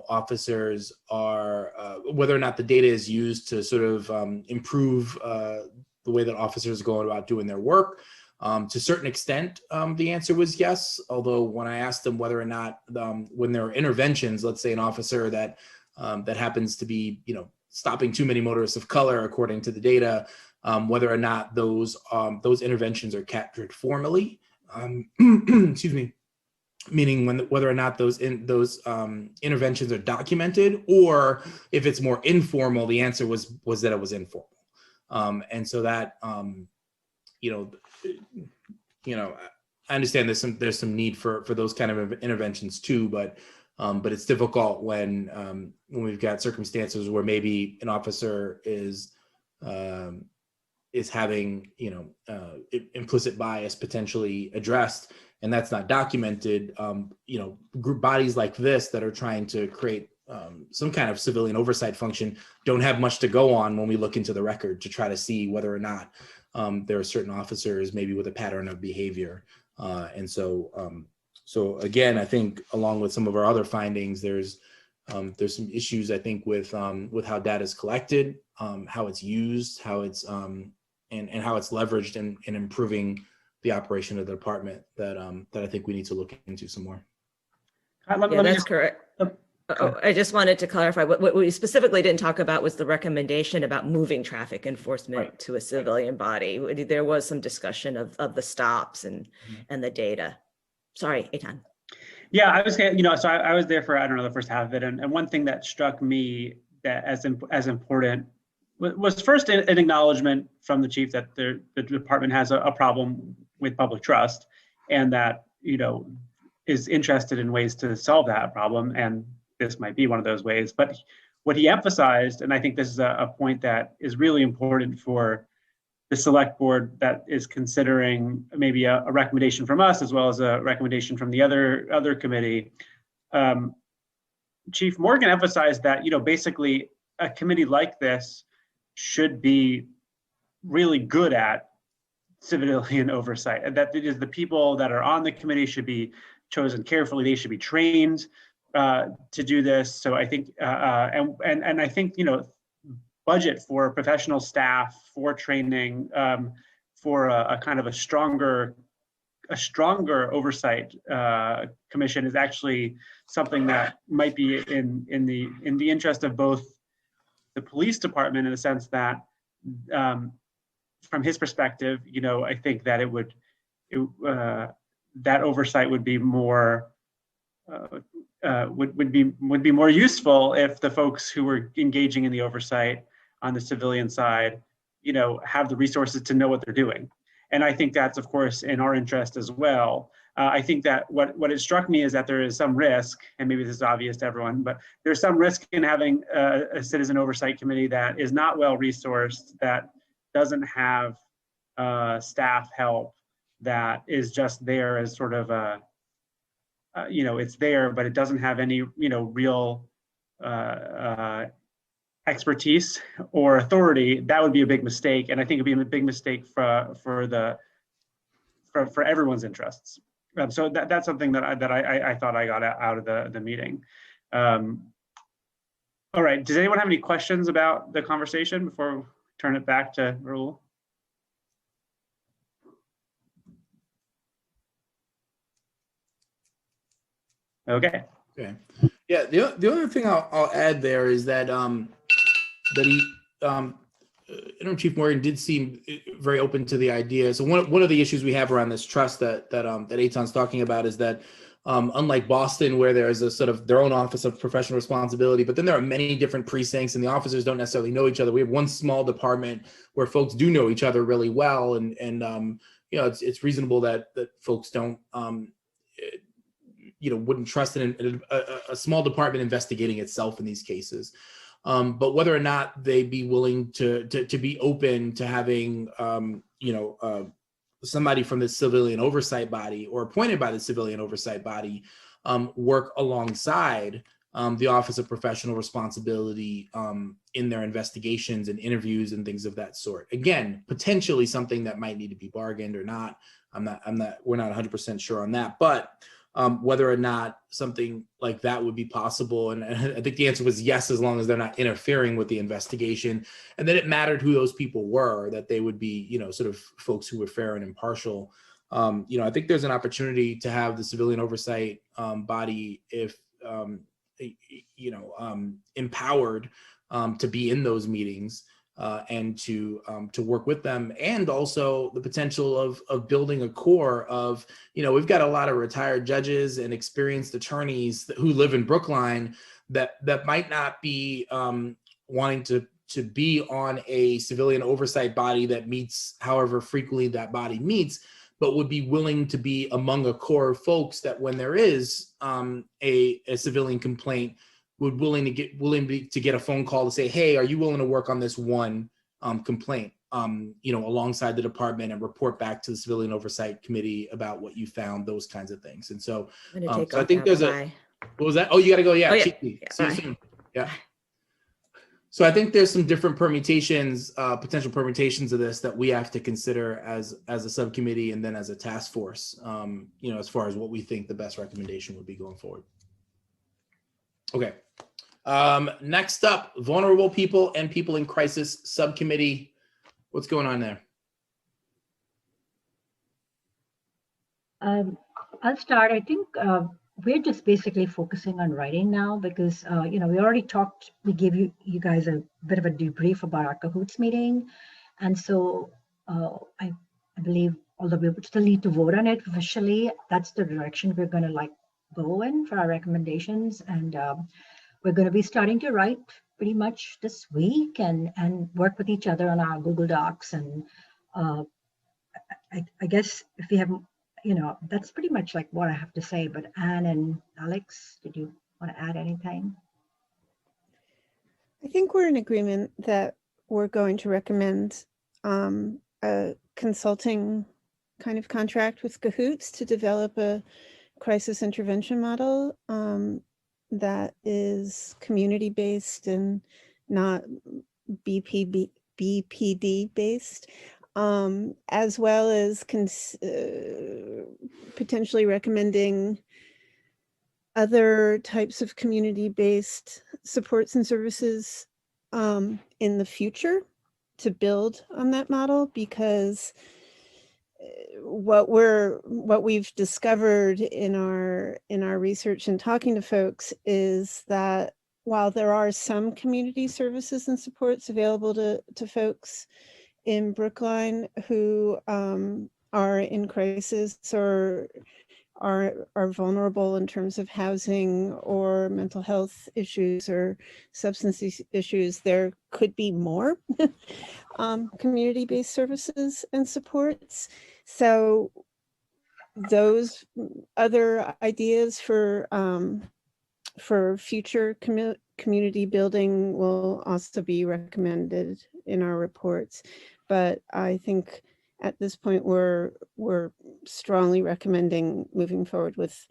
officers are whether or not the data is used to sort of improve the way that officers are going about doing their work. To a certain extent, the answer was yes. Although when I asked them whether or not when there are interventions, let's say an officer that happens to be stopping too many motorists of color, according to the data, whether or not those interventions are captured formally, excuse me, meaning whether or not those interventions are documented, or if it's more informal, the answer was that it was informal. And so that, I understand there's some need for those kind of interventions too, but it's difficult when we've got circumstances where maybe an officer is having implicit bias potentially addressed, and that's not documented. Group bodies like this that are trying to create some kind of civilian oversight function don't have much to go on when we look into the record to try to see whether or not there are certain officers maybe with a pattern of behavior. And so again, I think along with some of our other findings, there's some issues, I think, with how data is collected, how it's used, how it's and how it's leveraged in improving the operation of the department that I think we need to look into some more. Let me that's just, correct. Oh, I just wanted to clarify, what we specifically didn't talk about was the recommendation about moving traffic enforcement Right. to a civilian body. There was some discussion of the stops and the data. Sorry, Eitan. Yeah, I was, so I was there for, I don't know, the first half of it. And one thing that struck me that as important was first an acknowledgement from the chief that the department has a problem with public trust, and that, is interested in ways to solve that problem. And this might be one of those ways. But what he emphasized, and I think this is a point that is really important for the select board that is considering maybe a recommendation from us as well as a recommendation from the other committee. Chief Morgan emphasized that, basically a committee like this should be really good at civilian oversight, and that it is the people that are on the committee should be chosen carefully. They should be trained to do this. So I think, and I think, budget for professional staff, for training, for a kind of a stronger oversight commission is actually something that might be in the interest of both the police department, in the sense that, from his perspective, I think that that oversight would be more would be more useful if the folks who were engaging in the oversight on the civilian side, have the resources to know what they're doing. And I think that's, of course, in our interest as well. I think that what it struck me is that there is some risk, and maybe this is obvious to everyone, but there's some risk in having a citizen oversight committee that is not well resourced, that doesn't have staff help, that is just there as sort of a, it's there, but it doesn't have any, real expertise or authority. That would be a big mistake, and I think it'd be a big mistake for everyone's interests. So that's something that I thought I got out of the meeting. All right, does anyone have any questions about the conversation before we turn it back to Raul? Okay. Yeah. The other thing I'll add there is that Chief Morgan did seem very open to the idea. So one of the issues we have around this trust that Eitan's talking about is that unlike Boston, where there is a sort of their own office of professional responsibility, but then there are many different precincts and the officers don't necessarily know each other. We have one small department where folks do know each other really well, and it's reasonable that folks don't wouldn't trust in a small department investigating itself in these cases. But whether or not they'd be willing to be open to having, somebody from the civilian oversight body or appointed by the civilian oversight body work alongside the Office of Professional Responsibility in their investigations and interviews and things of that sort. Again, potentially something that might need to be bargained or not. We're not 100% sure on that, but whether or not something like that would be possible. And I think the answer was yes, as long as they're not interfering with the investigation, and that it mattered who those people were, that they would be, sort of folks who were fair and impartial. I think there's an opportunity to have the civilian oversight body, if, empowered to be in those meetings and to work with them, and also the potential of building a core of, we've got a lot of retired judges and experienced attorneys who live in Brookline that might not be wanting to be on a civilian oversight body that meets however frequently that body meets, but would be willing to be among a core of folks that when there is a civilian complaint, would willing to get a phone call to say, hey, are you willing to work on this one complaint, alongside the department, and report back to the Civilian Oversight Committee about what you found, those kinds of things. And so, so I think there's what was that? Oh, you got to go. Yeah. Oh, yeah. See you soon. Yeah. So I think there's some different permutations, potential permutations of this that we have to consider as a subcommittee and then as a task force, as far as what we think the best recommendation would be going forward. Okay. Next up, vulnerable people and people in crisis subcommittee. What's going on there? I'll start. I think we're just basically focusing on writing now because, we already talked, we gave you guys a bit of a debrief about our Cahoots meeting. And so I believe, although we would still need to vote on it officially, that's the direction we're going to go in for our recommendations. And we're going to be starting to write pretty much this week and work with each other on our Google Docs. And I guess if we have, that's pretty much what I have to say. But Anne and Alex, did you want to add anything? I think we're in agreement that we're going to recommend a consulting kind of contract with Cahoots to develop a crisis intervention model that is community-based and not BPD based, as well as potentially recommending other types of community-based supports and services in the future to build on that model, because what we've discovered in our research and talking to folks is that while there are some community services and supports available to folks in Brookline who are in crisis or are vulnerable in terms of housing or mental health issues or substance issues, there could be more community-based services and supports. So those other ideas for future community building will also be recommended in our reports. But I think at this point, we're strongly recommending moving forward with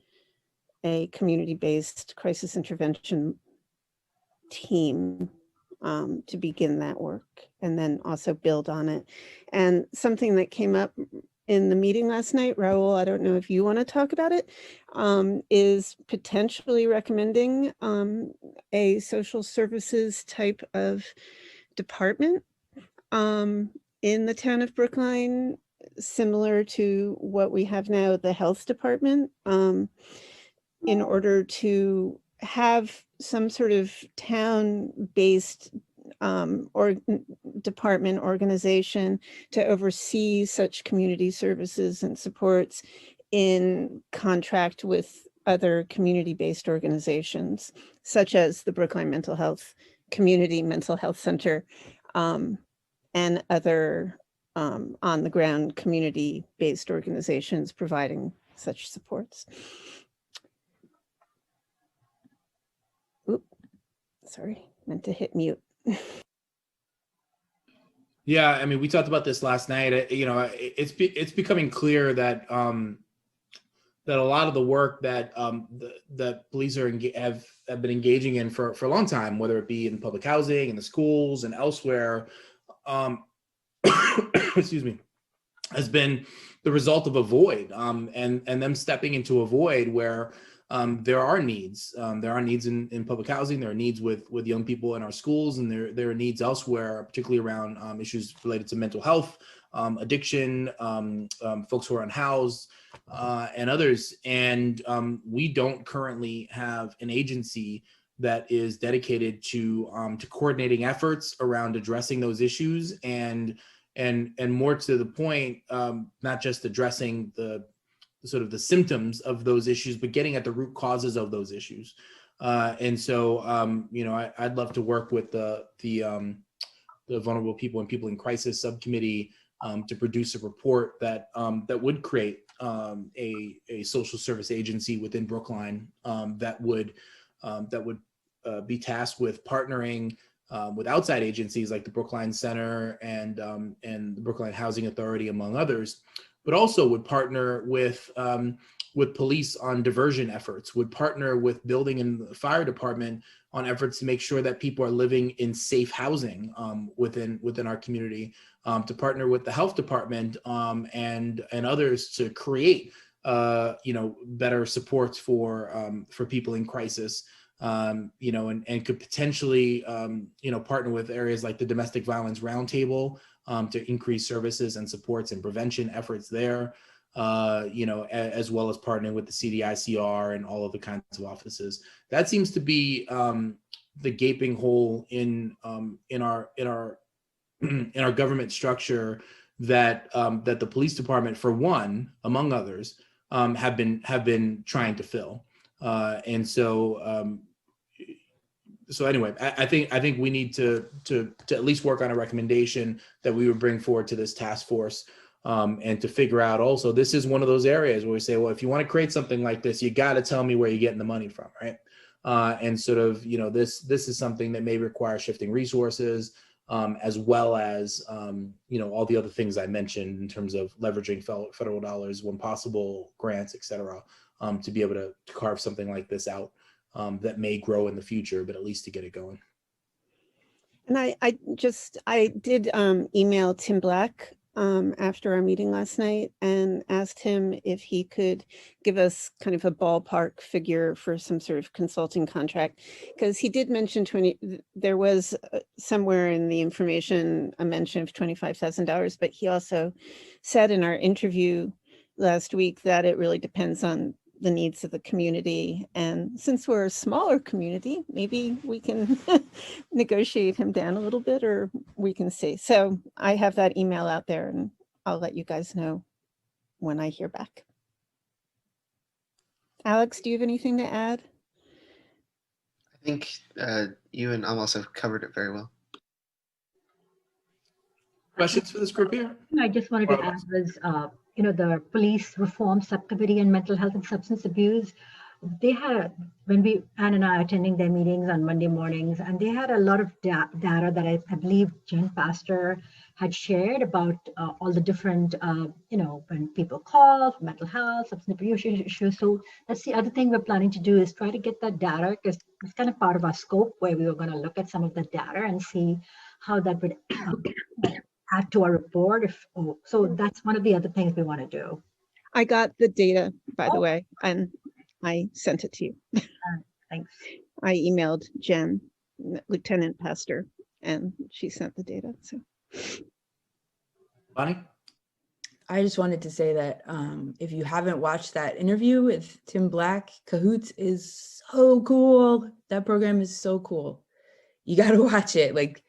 a community-based crisis intervention team to begin that work and then also build on it. And something that came up in the meeting last night, Raul, I don't know if you want to talk about it, is potentially recommending a social services type of department in the town of Brookline, similar to what we have now, the health department, in order to have some sort of town-based or department organization to oversee such community services and supports in contract with other community-based organizations, such as the Brookline Mental Health Community Mental Health Center, and other on-the-ground community-based organizations providing such supports. Oop, sorry, meant to hit mute. Yeah, I mean, we talked about this last night. It's becoming clear that that a lot of the work that the police have been engaging in for a long time, whether it be in public housing, in the schools, and elsewhere, excuse me, has been the result of a void, and them stepping into a void where there are needs. There are needs in public housing. There are needs with young people in our schools, and there are needs elsewhere, particularly around issues related to mental health, addiction, folks who are unhoused, and others. And we don't currently have an agency that is dedicated to coordinating efforts around addressing those issues, and more to the point, not just addressing the sort of the symptoms of those issues, but getting at the root causes of those issues. And so, I'd love to work with the Vulnerable People and People in Crisis Subcommittee to produce a report that would create a social service agency within Brookline that would be tasked with partnering with outside agencies like the Brookline Center and the Brookline Housing Authority, among others, but also would partner with police on diversion efforts, would partner with building and the fire department on efforts to make sure that people are living in safe housing within our community, to partner with the health department and others to create better supports for people in crisis. And could potentially, partner with areas like the Domestic Violence Roundtable to increase services and supports and prevention efforts there. as well as partnering with the CDICR and all of the kinds of offices. That seems to be the gaping hole in our government structure that the police department, for one, among others, have been trying to fill. So anyway, I think we need to at least work on a recommendation that we would bring forward to this task force, and to figure out also, this is one of those areas where we say, well, if you want to create something like this, you got to tell me where you're getting the money from, right? And sort of, this is something that may require shifting resources, as well as, all the other things I mentioned in terms of leveraging federal dollars when possible, grants, et cetera, to be able to carve something like this out, that may grow in the future, but at least to get it going. And I did email Tim Black after our meeting last night and asked him if he could give us kind of a ballpark figure for some sort of consulting contract, because he did mention there was somewhere in the information a mention of $25,000, but he also said in our interview last week that it really depends on the needs of the community. And since we're a smaller community, maybe we can negotiate him down a little bit, or we can see. So I have that email out there and I'll let you guys know when I hear back. Alex, do you have anything to add? I think you and Amos have covered it very well. Questions for this group here? I just wanted to add was, the Police Reform Subcommittee on Mental Health and Substance Abuse, they had, Ann and I are attending their meetings on Monday mornings, and they had a lot of data that I believe Jen Pastor had shared about all the different, when people call for mental health, substance abuse issues. So that's the other thing we're planning to do, is try to get that data, because it's kind of part of our scope where we were going to look at some of the data and see how that would add to our report. So that's one of the other things we want to do. I got the data, by the way, and I sent it to you. Thanks. I emailed Jen, Lieutenant Pastor, and she sent the data. So, Bonnie? I just wanted to say that if you haven't watched that interview with Tim Black, Cahoots is so cool. That program is so cool. You got to watch it. Like,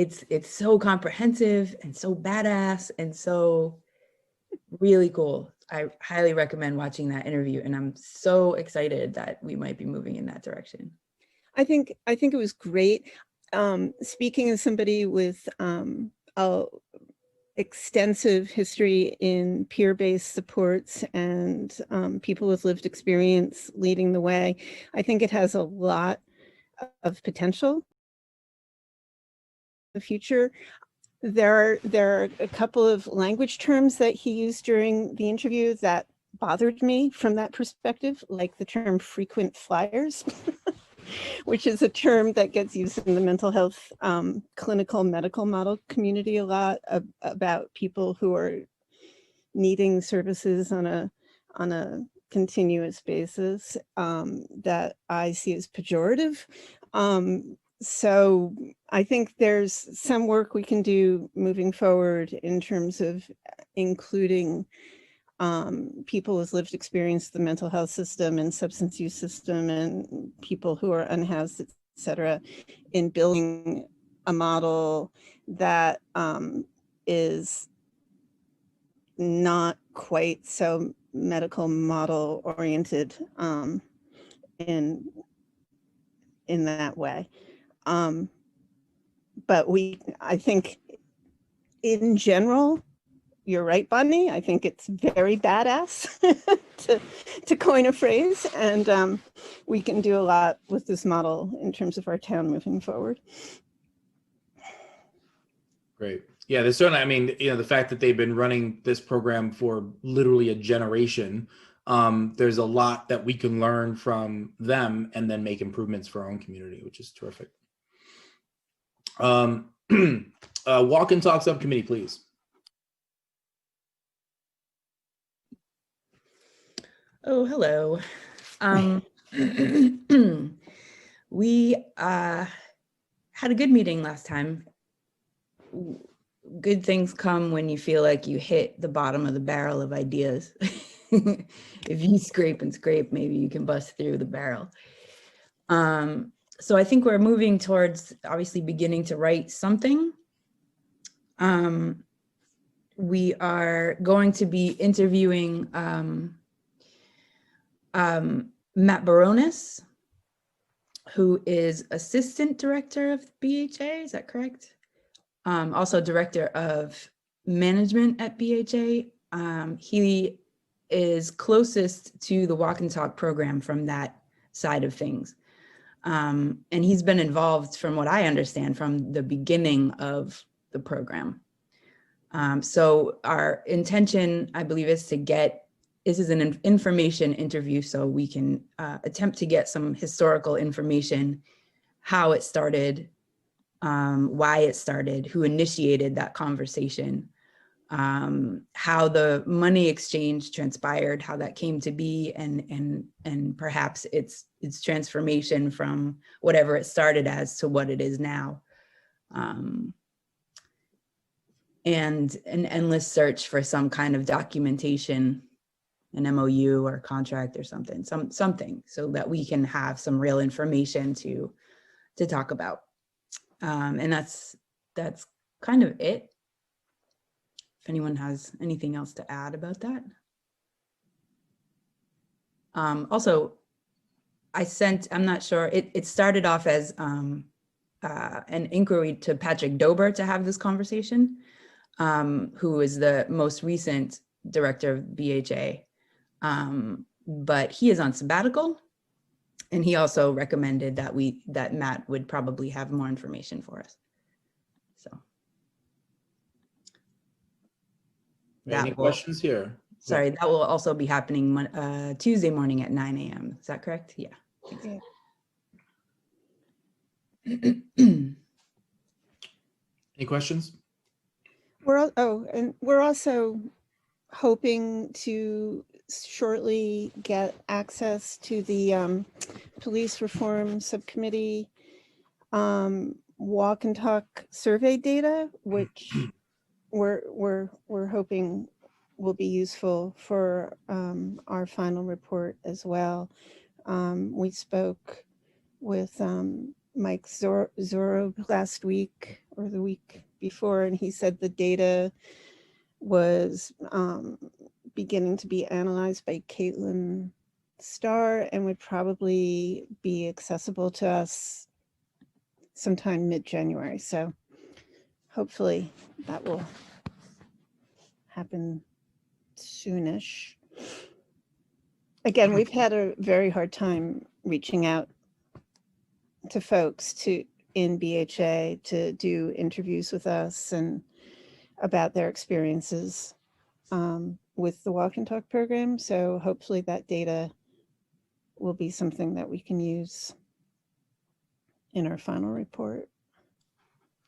it's so comprehensive and so badass and so really cool. I highly recommend watching that interview, and I'm so excited that we might be moving in that direction. I think it was great. Speaking as somebody with a extensive history in peer-based supports and people with lived experience leading the way, I think it has a lot of potential. The future. There are a couple of language terms that he used during the interview that bothered me from that perspective, like the term frequent flyers, which is a term that gets used in the mental health clinical medical model community a lot, about people who are needing services on a continuous basis, that I see as pejorative. So I think there's some work we can do moving forward in terms of including people with lived experience, the mental health system and substance use system, and people who are unhoused, et cetera, in building a model that is not quite so medical model oriented in that way. But I think in general, you're right, Bonnie. I think it's very badass to coin a phrase, and we can do a lot with this model in terms of our town moving forward. Great. Yeah, there's certainly, I mean, the fact that they've been running this program for literally a generation, there's a lot that we can learn from them and then make improvements for our own community, which is terrific. Walk and Talk Subcommittee, please. Oh, hello. We had a good meeting last time. good things come when you feel like you hit the bottom of the barrel of ideas. If you scrape and scrape, maybe you can bust through the barrel. So I think we're moving towards obviously beginning to write something. We are going to be interviewing Matt Baronis, who is assistant director of BHA, is that correct? Also director of management at BHA. He is closest to the Walk and Talk program from that side of things. And he's been involved, from what I understand, from the beginning of the program. So our intention, I believe, is to get, this is an information interview, so we can attempt to get some historical information, how it started, why it started, who initiated that conversation, how the money exchange transpired, how that came to be, and perhaps its transformation from whatever it started as to what it is now. And an endless search for some kind of documentation, an MOU or contract or something, something, so that we can have some real information to talk about. And that's kind of it. If anyone has anything else to add about that. Also, I'm not sure, it started off as an inquiry to Patrick Dober to have this conversation, who is the most recent director of BHA. But he is on sabbatical, and he also recommended that Matt would probably have more information for us. So. Any questions here? Sorry, that will also be happening Tuesday morning at 9 a.m. Is that correct? Yeah. Any questions? And we're also hoping to shortly get access to the police reform subcommittee walk and talk survey data, which we're hoping will be useful for our final report as well. We spoke with Mike Zorro last week or the week before, and he said the data was beginning to be analyzed by Caitlin Starr and would probably be accessible to us sometime mid-January. So hopefully that will happen soonish. Again, we've had a very hard time reaching out to folks in BHA to do interviews with us and about their experiences with the Walk and Talk program. So hopefully that data will be something that we can use in our final report.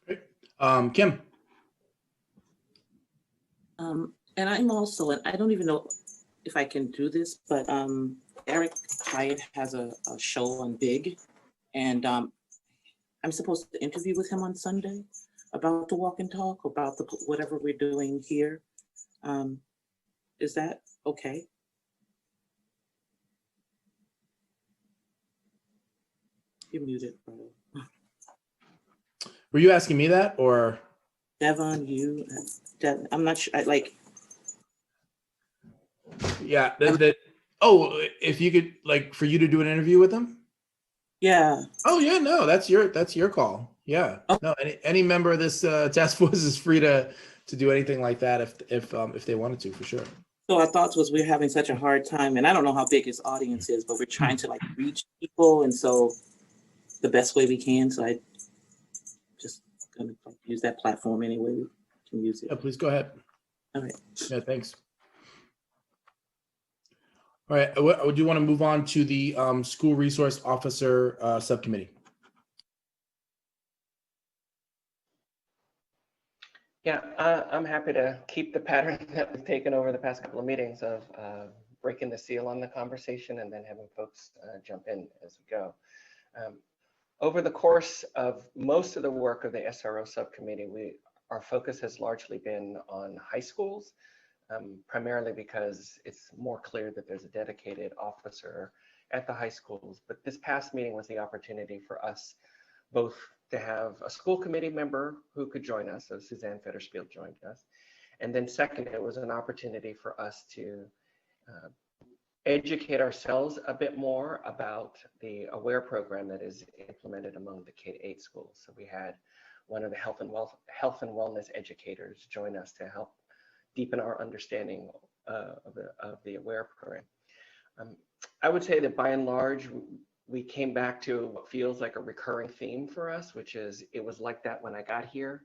Great. Kim. And I'm also, I don't even know if I can do this, but Eric Hyatt has a show on Big, and I'm supposed to interview with him on Sunday about the Walk and Talk, about whatever we're doing here. Is that okay? You're muted, brother. Were you asking me that, or? Devon, you, I'm not sure, Yeah, oh, if you could, like, for you to do an interview with them? Yeah. Oh yeah, no, that's your call. Yeah. Oh. No, any member of this task force is free to do anything like that if they wanted to, for sure. So our thoughts was we're having such a hard time, and I don't know how big his audience is, but we're trying to like reach people, and so the best way we can. So I just gonna use that platform any way we can use it. Yeah, please go ahead. All right. Yeah, thanks. All right, do you want to move on to the school resource officer subcommittee? Yeah, I'm happy to keep the pattern that we've taken over the past couple of meetings of breaking the seal on the conversation and then having folks jump in as we go. Over the course of most of the work of the SRO subcommittee, we our focus has largely been on high schools, primarily because it's more clear that there's a dedicated officer at the high schools. But this past meeting was the opportunity for us both to have a school committee member who could join us, so Suzanne Federspiel joined us. And then second, it was an opportunity for us to educate ourselves a bit more about the AWARE program that is implemented among the K-8 schools. So we had one of the health and wellness educators join us to help deepen our understanding of the AWARE program. I would say that by and large, we came back to what feels like a recurring theme for us, which is it was like that when I got here.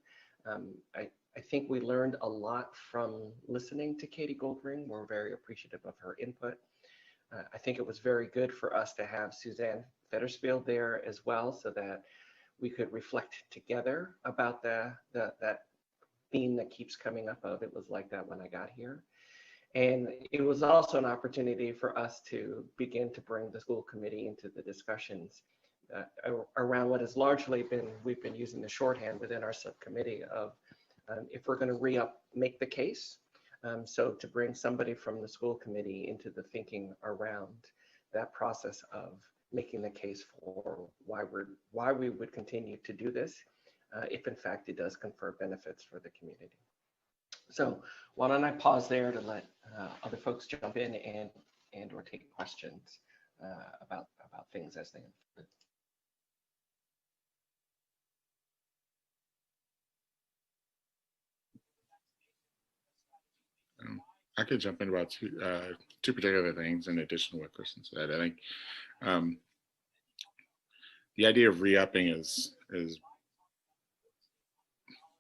I think we learned a lot from listening to Katie Goldring. We're very appreciative of her input. I think it was very good for us to have Suzanne Federspiel there as well, so that we could reflect together about that theme that keeps coming up of it was like that when I got here. And it was also an opportunity for us to begin to bring the school committee into the discussions around what has largely been, we've been using the shorthand within our subcommittee of if we're going to make the case. So to bring somebody from the school committee into the thinking around that process of making the case for why we would continue to do this, if in fact it does confer benefits for the community. So why don't I pause there to let other folks jump in and or take questions about things as they unfold. I could jump in about two particular things in addition to what Kristen said. I think the idea of re-upping is, at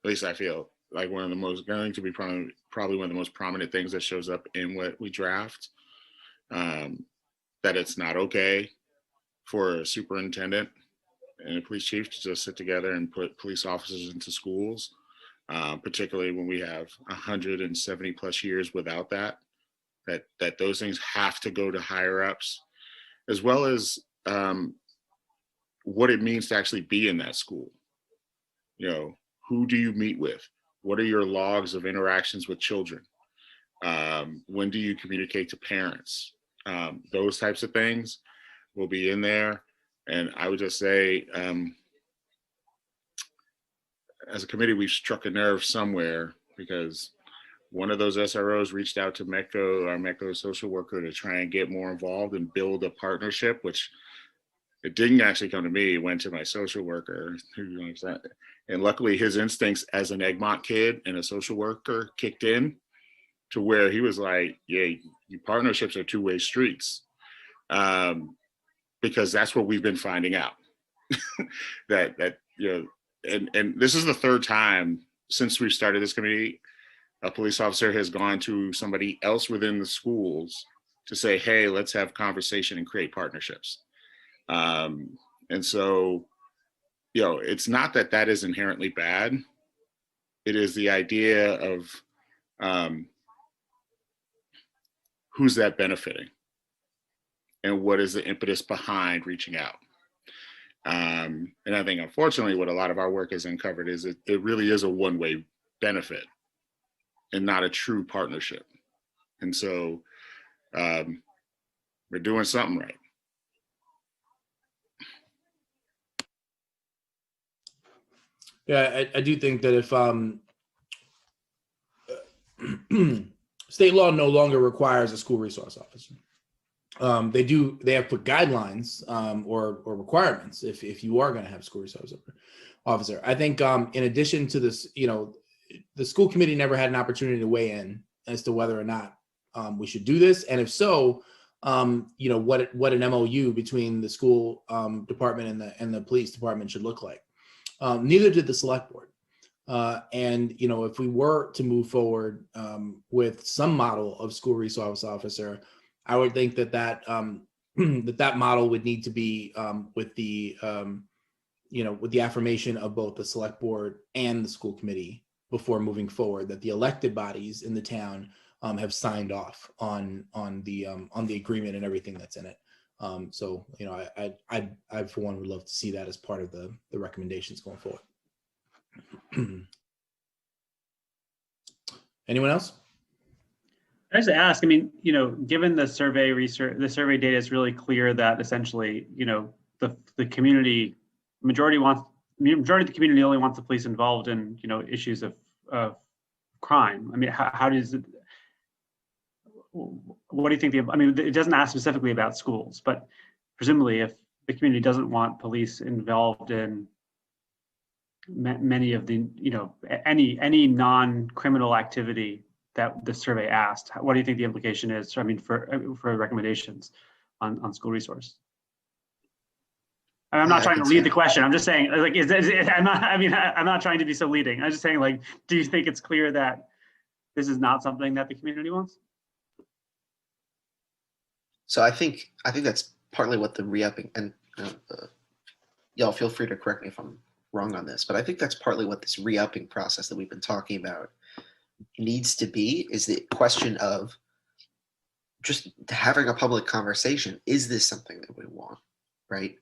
least I feel, like one of the most, going to be probably one of the most prominent things that shows up in what we draft. That it's not okay for a superintendent and a police chief to just sit together and put police officers into schools. Particularly when we have 170 plus years without that those things have to go to higher ups, as well as what it means to actually be in that school. You know, who do you meet with? What are your logs of interactions with children? When do you communicate to parents? Those types of things will be in there. And I would just say, as a committee, we've struck a nerve somewhere, because one of those SROs reached out to MECO, our MECO social worker, to try and get more involved and build a partnership, which it didn't actually come to me. It went to my social worker, and luckily his instincts as an Egmont kid and a social worker kicked in to where he was like, yeah, partnerships are two-way streets. Because that's what we've been finding out. that you know, and this is the third time since we've started this committee, a police officer has gone to somebody else within the schools to say, hey, let's have conversation and create partnerships. And so, you know, it's not that that is inherently bad. It is the idea of who's that benefiting and what is the impetus behind reaching out. And I think, unfortunately, what a lot of our work has uncovered is it really is a one-way benefit and not a true partnership. And so we're doing something right. Yeah, I do think that if state law no longer requires a school resource officer, they have put guidelines or requirements if you are going to have a school resource officer. I think in addition to this, you know, the school committee never had an opportunity to weigh in as to whether or not we should do this, and if so, you know, what an MOU between the school department and the police department should look like. Neither did the select board. And, you know, if we were to move forward with some model of school resource officer, I would think that model would need to be with the, you know, with the affirmation of both the select board and the school committee before moving forward, that the elected bodies in the town have signed off on the agreement and everything that's in it. So, you know, I for one would love to see that as part of the recommendations going forward. Anyone else? I just ask, I mean, given the survey research, the survey data is really clear that essentially, the community, majority of the community only wants the police involved in, issues of crime. I mean, how does it, what do you think it doesn't ask specifically about schools, but presumably if the community doesn't want police involved in many of the, any non-criminal activity that the survey asked, what do you think the implication is? For recommendations on school resource? I'm not trying to lead the question. I'm just saying, like, I'm not trying to be so leading. I'm just saying, like, do you think it's clear that this is not something that the community wants? So I think that's partly what the re-upping, and y'all feel free to correct me if I'm wrong on this, but I think that's partly what this re-upping process that we've been talking about needs to be, is the question of just having a public conversation. Is this something that we want, right?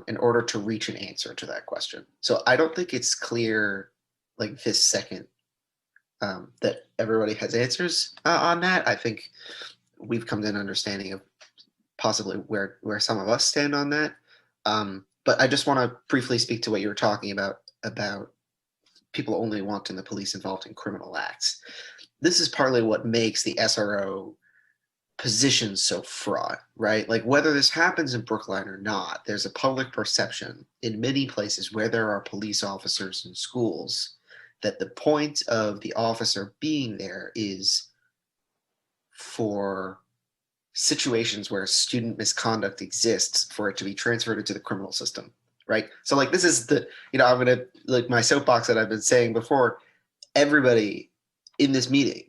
In order to reach an answer to that question. So I don't think it's clear, like this second, that everybody has answers on that. I think we've come to an understanding of possibly where some of us stand on that. But I just want to briefly speak to what you were talking about people only wanting the police involved in criminal acts. This is partly what makes the SRO position so fraught, right? Like, whether this happens in Brookline or not, there's a public perception in many places where there are police officers in schools that the point of the officer being there is for situations where student misconduct exists, for it to be transferred into the criminal system, right? So, like, this is the, I'm going to, like, my soapbox that I've been saying before, everybody in this meeting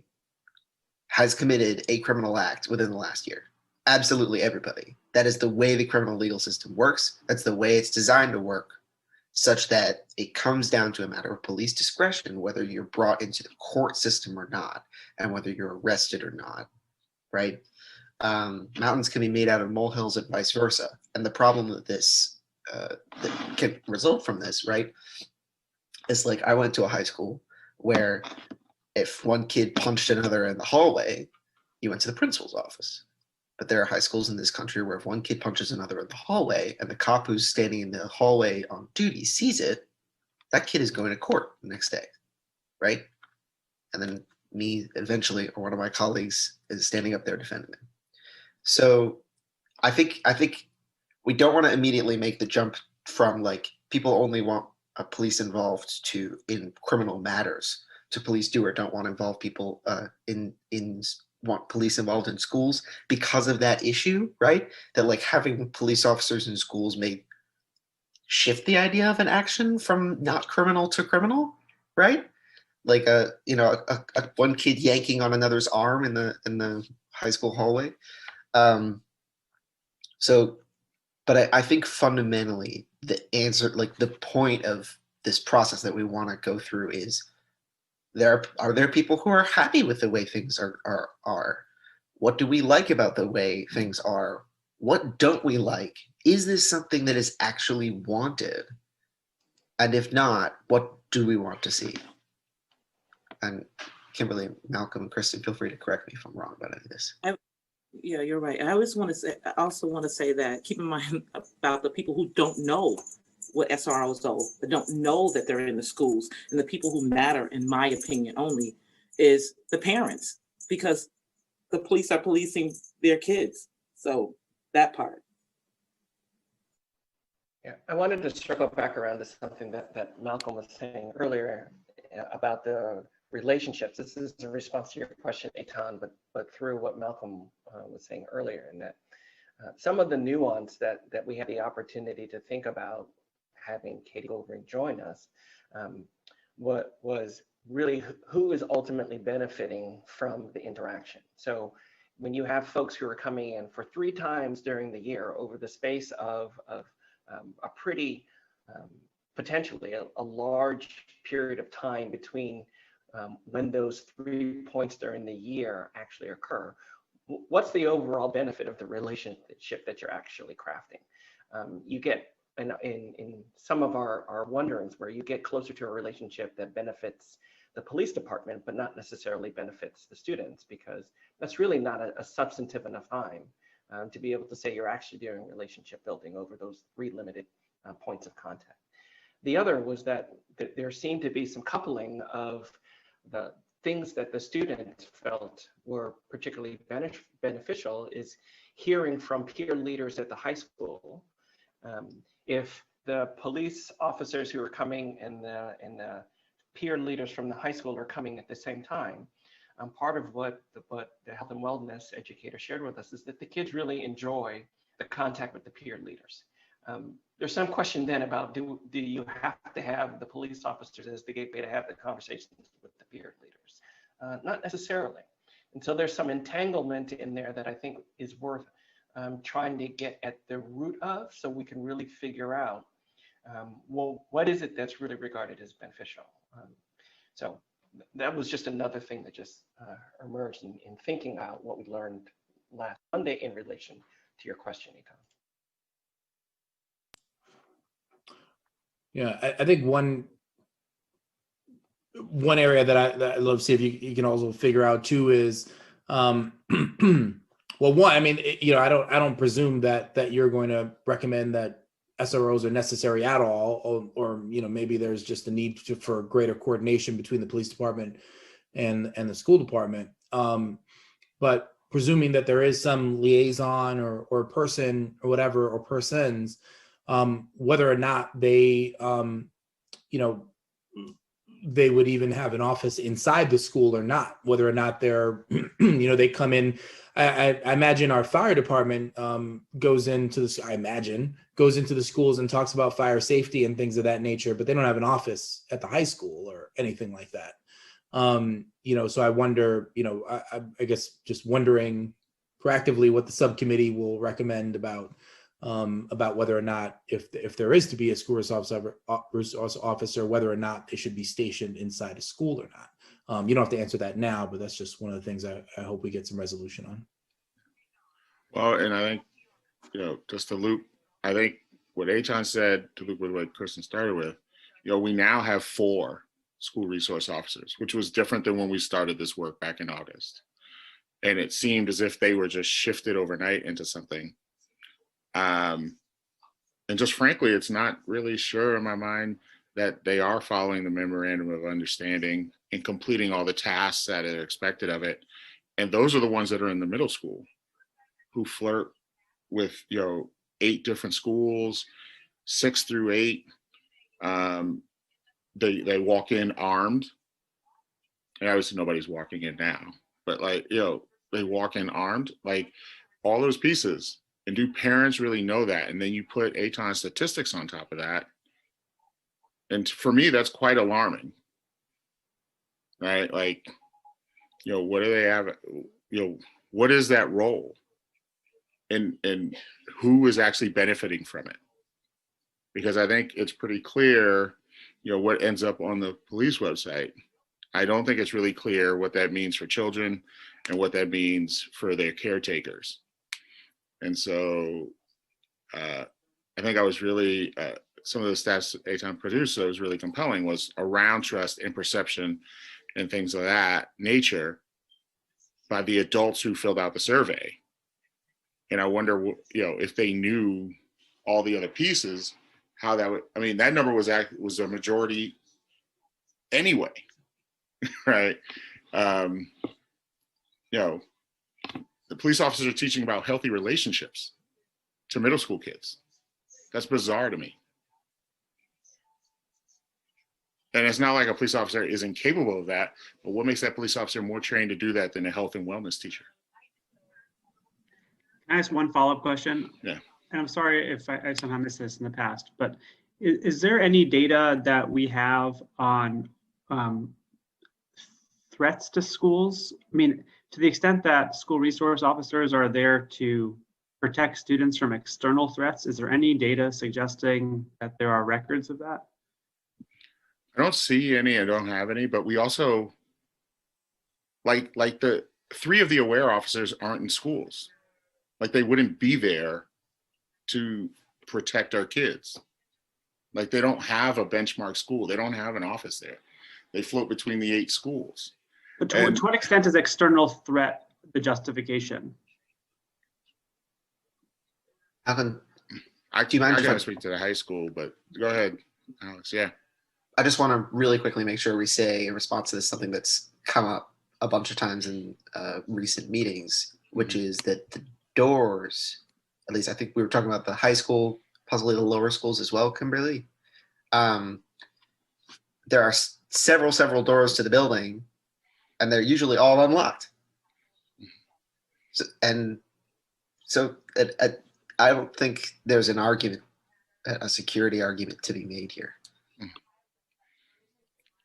has committed a criminal act within the last year. Absolutely everybody. That is the way the criminal legal system works. That's the way it's designed to work, such that it comes down to a matter of police discretion, whether you're brought into the court system or not, and whether you're arrested or not, right? Mountains can be made out of molehills and vice versa. And the problem with this that can result from this, right, is, like, I went to a high school where if one kid punched another in the hallway, you went to the principal's office. But there are high schools in this country where if one kid punches another in the hallway and the cop who's standing in the hallway on duty sees it, that kid is going to court the next day, right? And then me eventually, or one of my colleagues, is standing up there defending him. So I think we don't want to immediately make the jump from, like, people only want a police involved in criminal matters to police do or don't want to involve people want police involved in schools because of that issue, right? That, like, having police officers in schools may shift the idea of an action from not criminal to criminal, right? Like a one kid yanking on another's arm in the high school hallway. But I think fundamentally the answer, like the point of this process that we want to go through is, are there people who are happy with the way things are? What do we like about the way things are? What don't we like? Is this something that is actually wanted? And if not, what do we want to see? And Kimberly, Malcolm, and Kristen, feel free to correct me if I'm wrong about any of this. Yeah, you're right. I also want to say that keep in mind about the people who don't know what SROs are, that don't know that they're in the schools, and the people who matter, in my opinion only, is the parents, because the police are policing their kids. So that part. Yeah, I wanted to circle back around to something that Malcolm was saying earlier about the relationships. This is a response to your question, Eitan, but through what Malcolm was saying earlier, and that some of the nuance that we had the opportunity to think about having Katie Goldring join us, what was really who is ultimately benefiting from the interaction. So when you have folks who are coming in for 3 times during the year over the space of a pretty potentially a large period of time between when those 3 points during the year actually occur, what's the overall benefit of the relationship that you're actually crafting? You get in some of our wonderings where you get closer to a relationship that benefits the police department, but not necessarily benefits the students, because that's really not a substantive enough time to be able to say you're actually doing relationship building over those 3 limited points of contact. The other was that there seemed to be some coupling of the things that the student felt were particularly beneficial is hearing from peer leaders at the high school. If the police officers who are coming and the peer leaders from the high school are coming at the same time, part of what the health and wellness educator shared with us is that the kids really enjoy the contact with the peer leaders. There's some question then about do you have to have the police officers as the gateway to have the conversations with the peer leaders? Not necessarily. And so there's some entanglement in there that I think is worth trying to get at the root of, so we can really figure out, well, what is it that's really regarded as beneficial? So that was just another thing that just emerged in thinking out what we learned last Monday in relation to your question, Ethan. Yeah, I think one area that I'd love to see if you can also figure out too is, well, one, I mean, I don't presume that you're going to recommend that SROs are necessary at all, or maybe there's just a need for greater coordination between the police department and the school department. But presuming that there is some liaison or person or whatever, or persons, whether or not they, they would even have an office inside the school or not, whether or not they're, they come in. I imagine our fire department goes into the schools and talks about fire safety and things of that nature, but they don't have an office at the high school or anything like that. So I wonder, I guess just wondering proactively what the subcommittee will recommend about whether or not if there is to be a school resource officer, whether or not they should be stationed inside a school or not. You don't have to answer that now, but that's just one of the things I hope we get some resolution on. Well, and I think, just to loop, I think what Eitan said, to loop with what Kristen started with, we now have 4 school resource officers, which was different than when we started this work back in August. And it seemed as if they were just shifted overnight into something. And just frankly, it's not really sure in my mind that they are following the memorandum of understanding and completing all the tasks that are expected of it. And those are the ones that are in the middle school who flirt with, 8 different schools, 6 through 8. They walk in armed. And obviously nobody's walking in now, but they walk in armed, all those pieces. And do parents really know that? And then you put Eitan's statistics on top of that. And for me, that's quite alarming, right? What do they have? What is that role? And who is actually benefiting from it? Because I think it's pretty clear, what ends up on the police website. I don't think it's really clear what that means for children and what that means for their caretakers. And so I think I was really, some of the stats Eitan produced that was really compelling was around trust and perception and things of that nature by the adults who filled out the survey. And I wonder, if they knew all the other pieces, how that would, that number was a majority anyway, right? The police officers are teaching about healthy relationships to middle school kids. That's bizarre to me. And it's not like a police officer is incapable of that, but what makes that police officer more trained to do that than a health and wellness teacher? Can I ask one follow-up question? Yeah. And I'm sorry if I somehow missed this in the past, but is there any data that we have on threats to schools? To the extent that school resource officers are there to protect students from external threats, is there any data suggesting that there are records of that? I don't see any, I don't have any, but we also, like the 3 of the aware officers aren't in schools. They wouldn't be there to protect our kids. They don't have a benchmark school. They don't have an office there. They float between the 8 schools. But to what extent is external threat the justification? Alvin, I do you mind if gotta I speak to the high school, but go ahead, Alex. Yeah. I just want to really quickly make sure we say in response to this something that's come up a bunch of times in recent meetings, which is that the doors, at least I think we were talking about the high school, possibly the lower schools as well, Kimberly. There are several doors to the building, and they're usually all unlocked. So I don't think there's an argument, a security argument to be made here.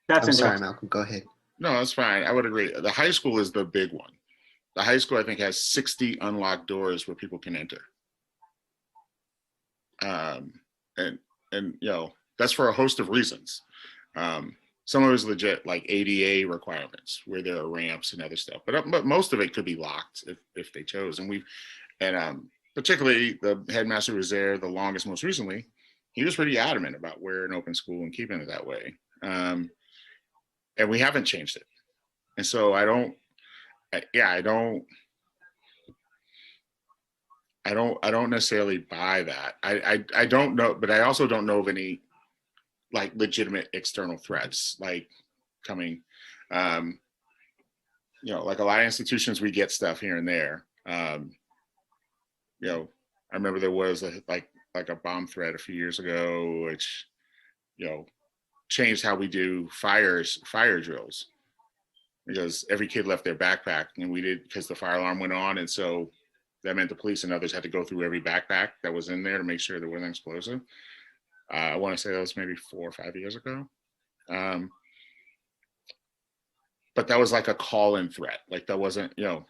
That's I'm sorry, Malcolm, go ahead. No, that's fine. I would agree. The high school is the big one. The high school, I think, has 60 unlocked doors where people can enter. And you know, that's for a host of reasons. Some of it is legit, like ADA requirements, where there are ramps and other stuff. But most of it could be locked if they chose. And particularly the headmaster who was there the longest, most recently, he was pretty adamant about we're an open school and keeping it that way. And we haven't changed it. And so I don't necessarily buy that. I don't know, but I also don't know of any like legitimate external threats like coming. You know, like a lot of institutions, we get stuff here and there. You know, I remember there was like a bomb threat a few years ago, which, you know, changed how we do fire drills, because every kid left their backpack, and we did, because the fire alarm went on, and so that meant the police and others had to go through every backpack that was in there to make sure there wasn't explosive. I want to say that was maybe 4 or 5 years ago. But that was like a call-in threat. Like that wasn't, you know,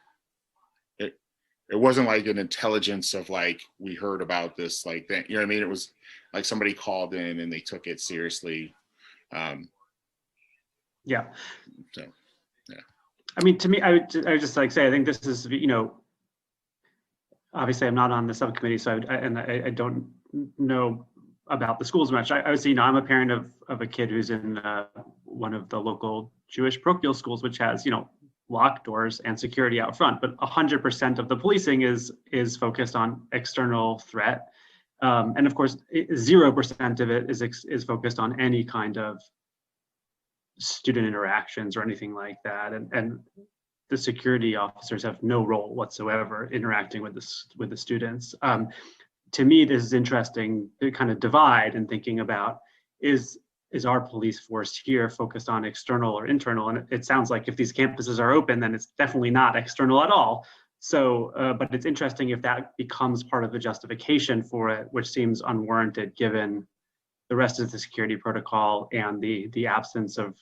it wasn't like an intelligence of like, we heard about this, like that, you know what I mean? It was like somebody called in and they took it seriously. Yeah. So, yeah. I mean, to me, I would just like say, I think this is, you know, obviously I'm not on the subcommittee, so I don't know about the schools much. I would say, you know, I'm a parent of a kid who's in one of the local Jewish parochial schools, which has, you know, locked doors and security out front, but 100% of the policing is focused on external threat. And of course, 0% of it is focused on any kind of student interactions or anything like that. And the security officers have no role whatsoever interacting with the students. To me, this is interesting to kind of divide and thinking about, is our police force here focused on external or internal? And it sounds like if these campuses are open, then it's definitely not external at all. So, but it's interesting if that becomes part of the justification for it, which seems unwarranted given the rest of the security protocol and the absence of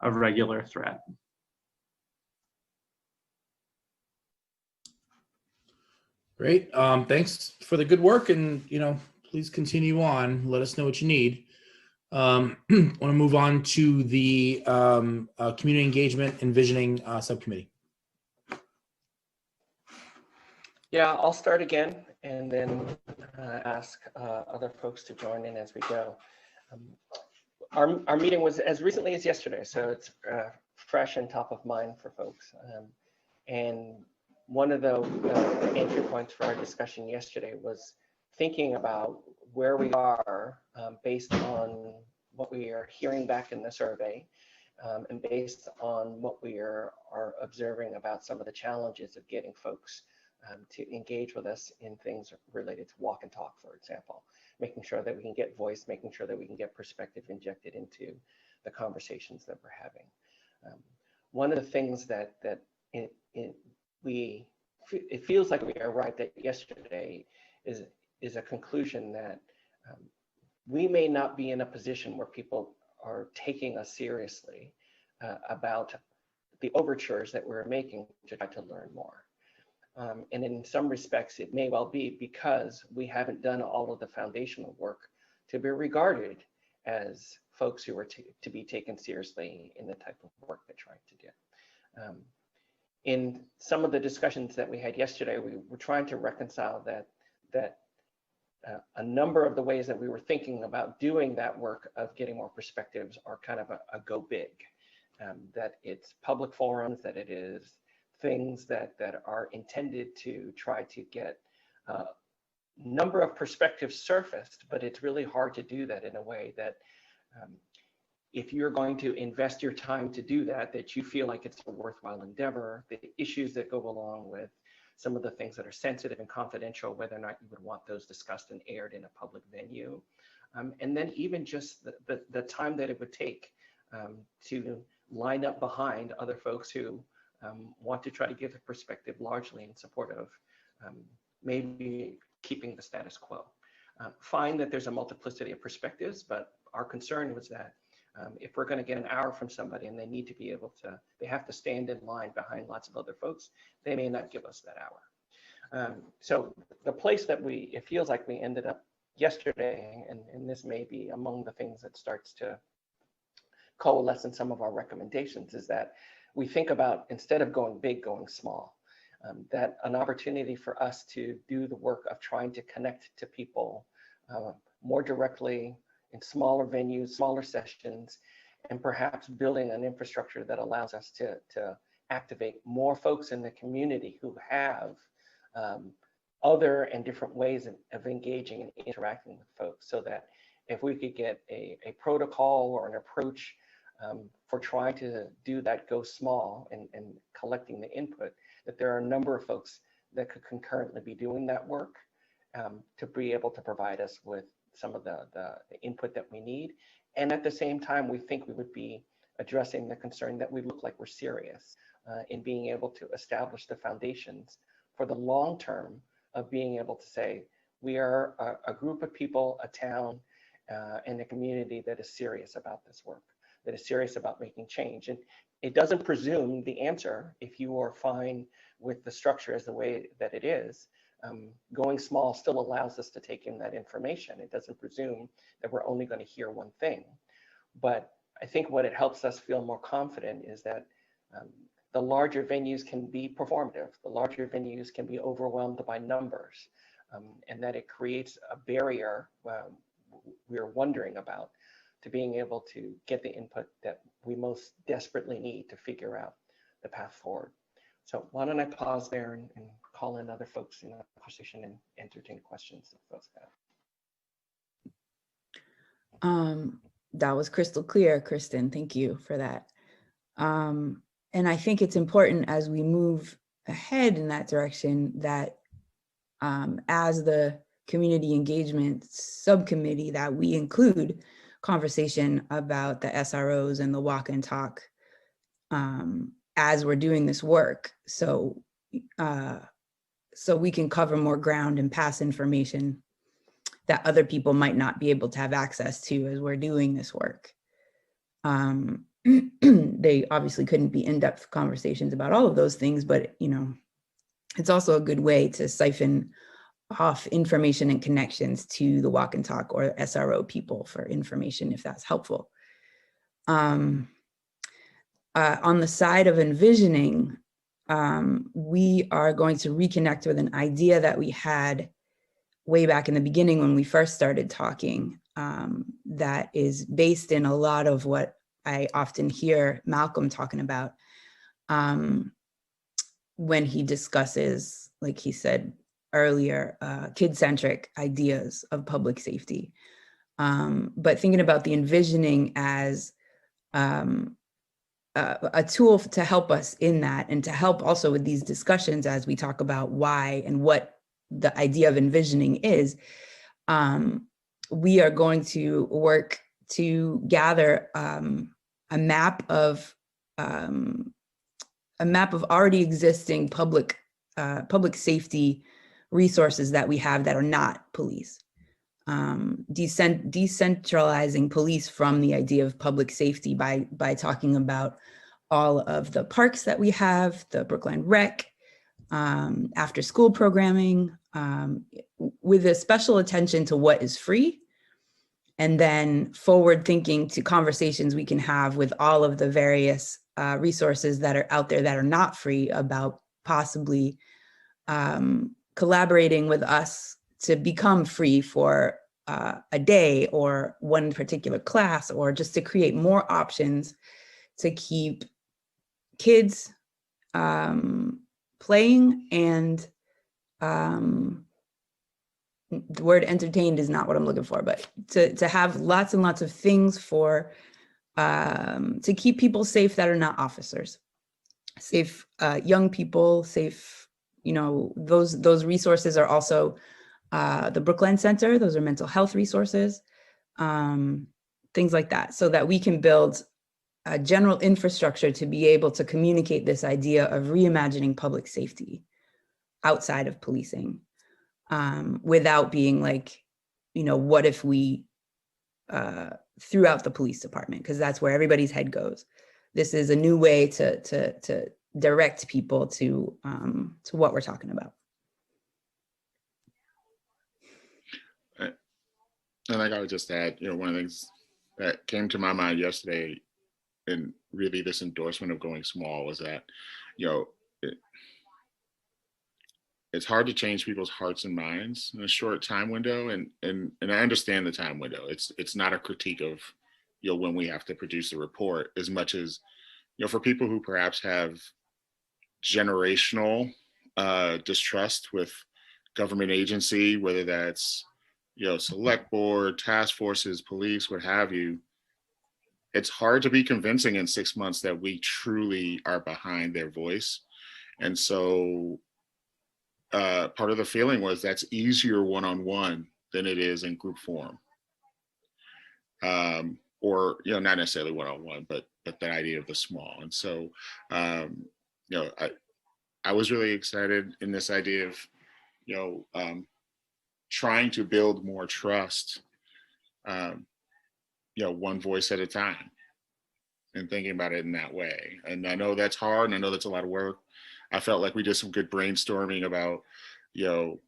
regular threat. Great. Thanks for the good work, and you know, please continue on. Let us know what you need. Want to move on to the community engagement and visioning subcommittee. Yeah, I'll start again and then ask other folks to join in as we go. Our meeting was as recently as yesterday, so it's fresh and top of mind for folks. And one of the entry points for our discussion yesterday was thinking about where we are based on what we are hearing back in the survey, and based on what we are observing about some of the challenges of getting folks to engage with us in things related to walk and talk, for example, making sure that we can get voice, making sure that we can get perspective injected into the conversations that we're having. One of the things that it feels like we arrived at yesterday is a conclusion that we may not be in a position where people are taking us seriously about the overtures that we're making to try to learn more. And in some respects, it may well be because we haven't done all of the foundational work to be regarded as folks who are to be taken seriously in the type of work they're trying to do. In some of the discussions that we had yesterday, we were trying to reconcile that a number of the ways that we were thinking about doing that work of getting more perspectives are kind of a go big. that it's public forums, that it is things that are intended to try to get a number of perspectives surfaced, but it's really hard to do that in a way that if you're going to invest your time to do that, that you feel like it's a worthwhile endeavor, the issues that go along with some of the things that are sensitive and confidential, whether or not you would want those discussed and aired in a public venue. And then even just the time that it would take to line up behind other folks who want to try to give a perspective largely in support of maybe keeping the status quo. Find that there's a multiplicity of perspectives, but our concern was that if we're going to get an hour from somebody and they need to be able to, they have to stand in line behind lots of other folks, they may not give us that hour. So the place that it feels like we ended up yesterday, and this may be among the things that starts to coalesce in some of our recommendations, is that we think about, instead of going big, going small. That an opportunity for us to do the work of trying to connect to people more directly in smaller venues, smaller sessions, and perhaps building an infrastructure that allows us to activate more folks in the community who have other and different ways of engaging and interacting with folks, so that if we could get a protocol or an approach for trying to do that go small and collecting the input, that there are a number of folks that could concurrently be doing that work to be able to provide us with some of the input that we need. And at the same time, we think we would be addressing the concern that we look like we're serious in being able to establish the foundations for the long term of being able to say, we are a group of people, a town, and a community that is serious about this work, that is serious about making change. And it doesn't presume the answer. If you are fine with the structure as the way that it is, going small still allows us to take in that information. It doesn't presume that we're only going to hear one thing. But I think what it helps us feel more confident is that the larger venues can be performative. The larger venues can be overwhelmed by numbers, and that it creates a barrier we're wondering about to being able to get the input that we most desperately need to figure out the path forward. So why don't I pause there and call in other folks in the conversation and entertain questions that folks have. That was crystal clear, Kristen. Thank you for that. And I think it's important as we move ahead in that direction that as the community engagement subcommittee, that we include conversation about the SROs and the walk and talk as we're doing this work. So we can cover more ground and pass information that other people might not be able to have access to as we're doing this work. They obviously couldn't be in-depth conversations about all of those things, but it's also a good way to siphon off information and connections to the walk and talk or SRO people for information, if that's helpful. On the side of envisioning, we are going to reconnect with an idea that we had way back in the beginning when we first started talking, that is based in a lot of what I often hear Malcolm talking about when he discusses, like he said earlier, kid-centric ideas of public safety. But thinking about the envisioning as a tool to help us in that, and to help also with these discussions as we talk about why and what the idea of envisioning is, we are going to work to gather a map of already existing public safety resources that we have that are not police. Decentralizing police from the idea of public safety by talking about all of the parks that we have, the Brookline Rec, after school programming, with a special attention to what is free, and then forward thinking to conversations we can have with all of the various resources that are out there that are not free, about possibly collaborating with us to become free for a day or one particular class, or just to create more options to keep kids playing, and the word entertained is not what I'm looking for, but to have lots and lots of things for to keep people safe that are not officers, safe young people, safe, you know, those resources are also the Brookline Center. Those are mental health resources, things like that, so that we can build a general infrastructure to be able to communicate this idea of reimagining public safety outside of policing, without being like, you know, what if we threw out the police department? Because that's where everybody's head goes. This is a new way to direct people to what we're talking about. And like I would just add, you know, one of the things that came to my mind yesterday, and really this endorsement of going small, was that, you know, it's hard to change people's hearts and minds in a short time window, and I understand the time window. It's not a critique of, you know, when we have to produce a report, as much as, you know, for people who perhaps have generational distrust with government agency, whether that's, you know, select board, task forces, police, what have you, it's hard to be convincing in 6 months that we truly are behind their voice. And so part of the feeling was that's easier one-on-one than it is in group form. Or, you know, not necessarily one-on-one, but that idea of the small. And so, you know, I was really excited in this idea of, you know, trying to build more trust, you know, one voice at a time, and thinking about it in that way. And I know that's hard, and I know that's a lot of work. I felt like we did some good brainstorming about, you know,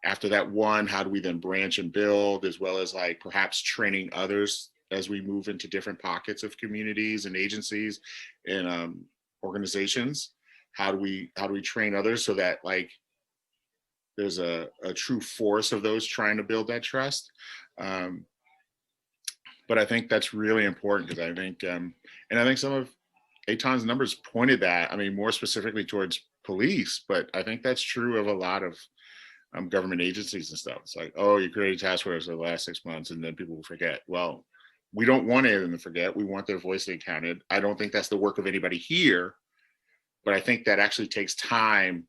after that one, how do we then branch and build, as well as like perhaps training others as we move into different pockets of communities and agencies and organizations. How do we train others so that like there's a true force of those trying to build that trust. But I think that's really important, because I think, and I think some of Eitan's numbers pointed that, I mean, more specifically towards police, but I think that's true of a lot of government agencies and stuff. It's like, oh, you created a task force for the last 6 months and then people will forget. Well, we don't want anyone to forget. We want their voice to be counted. I don't think that's the work of anybody here, but I think that actually takes time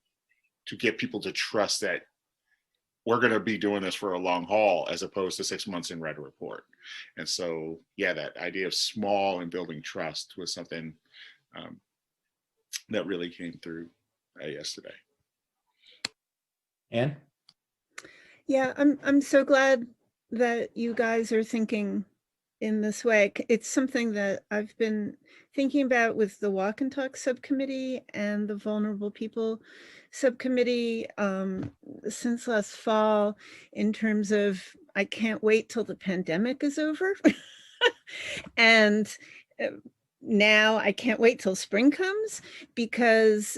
to get people to trust that we're going to be doing this for a long haul, as opposed to 6 months and write a report. And so, yeah, that idea of small and building trust was something that really came through yesterday. Anne? Yeah, I'm so glad that you guys are thinking in this way. It's something that I've been thinking about with the Walk and Talk Subcommittee and the Vulnerable People Subcommittee since last fall, in terms of, I can't wait till the pandemic is over. And now I can't wait till spring comes, because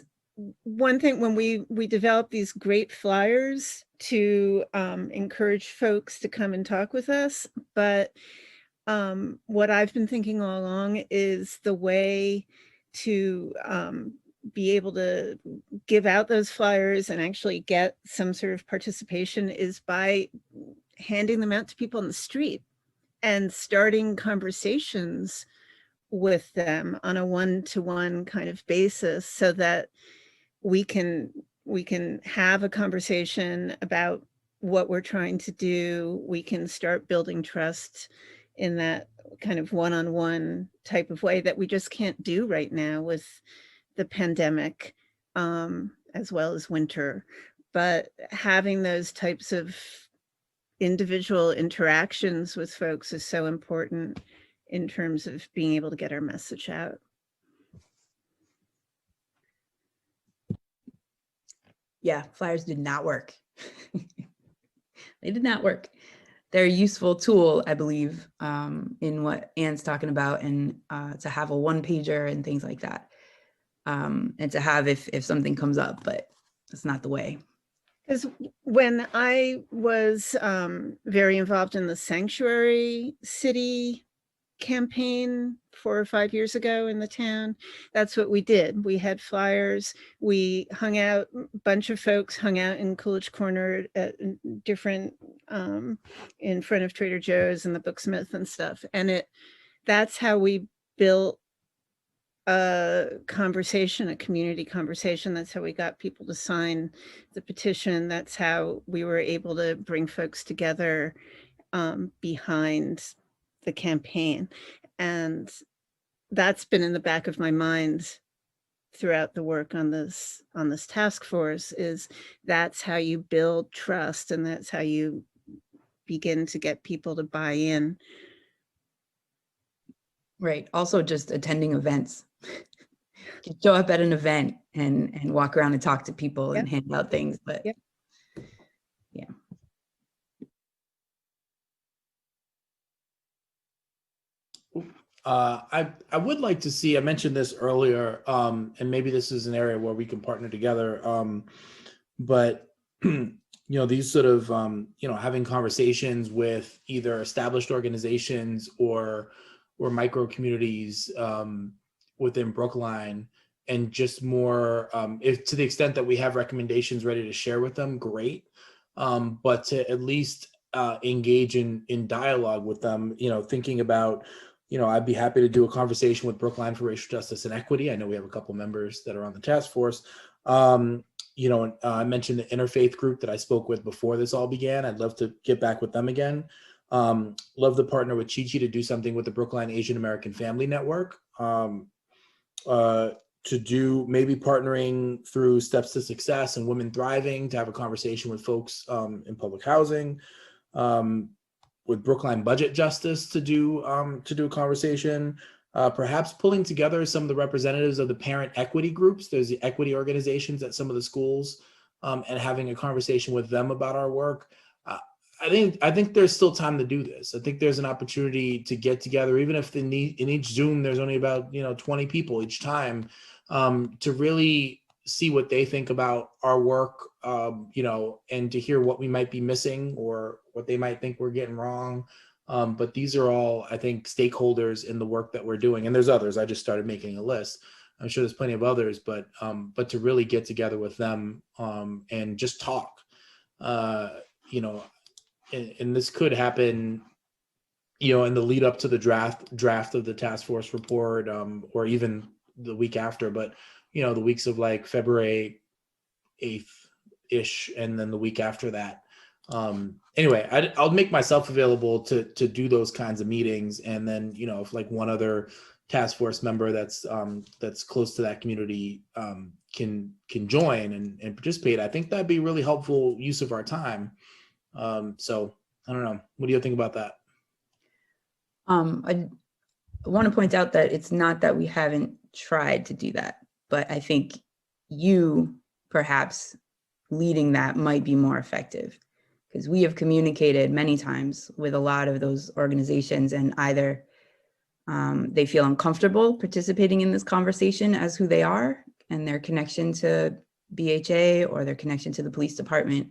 one thing, when we develop these great flyers to encourage folks to come and talk with us, but what I've been thinking all along is the way to be able to give out those flyers and actually get some sort of participation is by handing them out to people on the street and starting conversations with them on a one-to-one kind of basis, so that we can have a conversation about what we're trying to do. We can start building trust in that kind of one-on-one type of way that we just can't do right now with the pandemic, as well as winter. But having those types of individual interactions with folks is so important in terms of being able to get our message out. Yeah, flyers did not work. They did not work. They're a useful tool, I believe, in what Anne's talking about, and to have a one pager and things like that, and to have if something comes up, but that's not the way. Because when I was very involved in the Sanctuary City campaign 4 or 5 years ago in the town, that's what we did. We had flyers, we hung out, a bunch of folks hung out in Coolidge Corner at different, in front of Trader Joe's and the Booksmith and stuff. And that's how we built a conversation, a community conversation. That's how we got people to sign the petition. That's how we were able to bring folks together behind the campaign. And that's been in the back of my mind throughout the work on this task force, is that's how you build trust, and that's how you begin to get people to buy in. Right. Also just attending events. You show up at an event and walk around and talk to people and hand out things, but Yep. Yeah. I would like to see, I mentioned this earlier, and maybe this is an area where we can partner together, but these sort of, having conversations with either established organizations or micro communities within Brookline, and just more, if to the extent that we have recommendations ready to share with them, great, but to at least engage in dialogue with them, thinking about, I'd be happy to do a conversation with Brookline for Racial Justice and Equity. I know we have a couple members that are on the task force. I mentioned the interfaith group that I spoke with before this all began. I'd love to get back with them again. Love to partner with Chi-Chi to do something with the Brookline Asian American Family Network. To do maybe partnering through Steps to Success and Women Thriving to have a conversation with folks in public housing. With Brookline Budget Justice to do a conversation, perhaps pulling together some of the representatives of the parent equity groups. There's the equity organizations at some of the schools, and having a conversation with them about our work. I think there's still time to do this. I think there's an opportunity to get together, even if in each Zoom there's only about 20 people each time, to really see what they think about our work, and to hear what we might be missing or what they might think we're getting wrong. But these are all, I think, stakeholders in the work that we're doing. And there's others. I just started making a list. I'm sure there's plenty of others, but to really get together with them and just talk, and this could happen, in the lead up to the draft of the task force report, or even the week after, but the weeks of like February 8th-ish, and then the week after that. Anyway, I'll make myself available to do those kinds of meetings. And then, if like one other task force member that's close to that community can join and participate, I think that'd be really helpful use of our time. So I don't know. What do you think about that? I want to point out that it's not that we haven't tried to do that, but I think you perhaps leading that might be more effective, because we have communicated many times with a lot of those organizations, and either they feel uncomfortable participating in this conversation as who they are and their connection to BHA or their connection to the police department,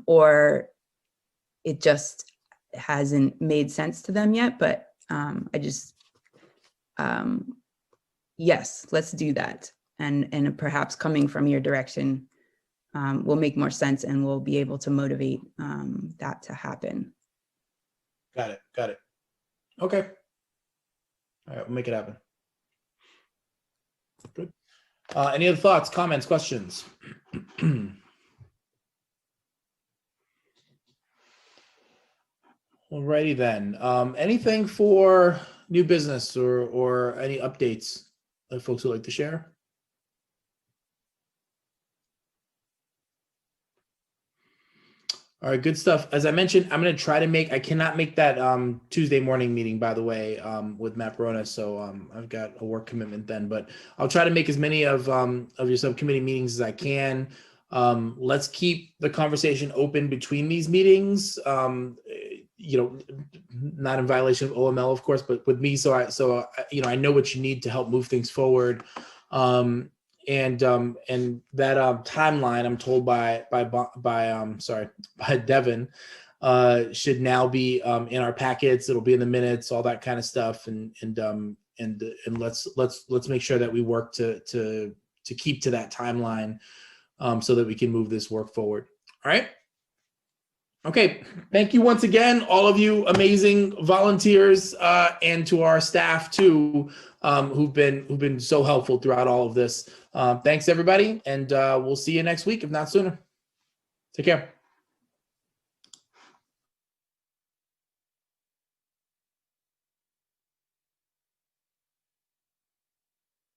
or it just hasn't made sense to them yet. But yes, let's do that. And perhaps coming from your direction will make more sense, and we'll be able to motivate that to happen. Got it. Okay. All right, we'll make it happen. Good. Any other thoughts, comments, questions? Alrighty then. Anything for new business or any updates that folks would like to share? All right, good stuff. As I mentioned, I'm going to try to I cannot make that Tuesday morning meeting, by the way, with Matt Barona. So I've got a work commitment then, but I'll try to make as many of your subcommittee meetings as I can. Let's keep the conversation open between these meetings. Not in violation of OML, of course, but with me, so I know what you need to help move things forward. And that timeline, I'm told by Devin, should now be in our packets. It'll be in the minutes, all that kind of stuff, and let's make sure that we work to keep to that timeline so that we can move this work forward. All right. Okay. Thank you once again, all of you amazing volunteers, and to our staff too, who've been so helpful throughout all of this. Thanks everybody, and we'll see you next week, if not sooner. Take care.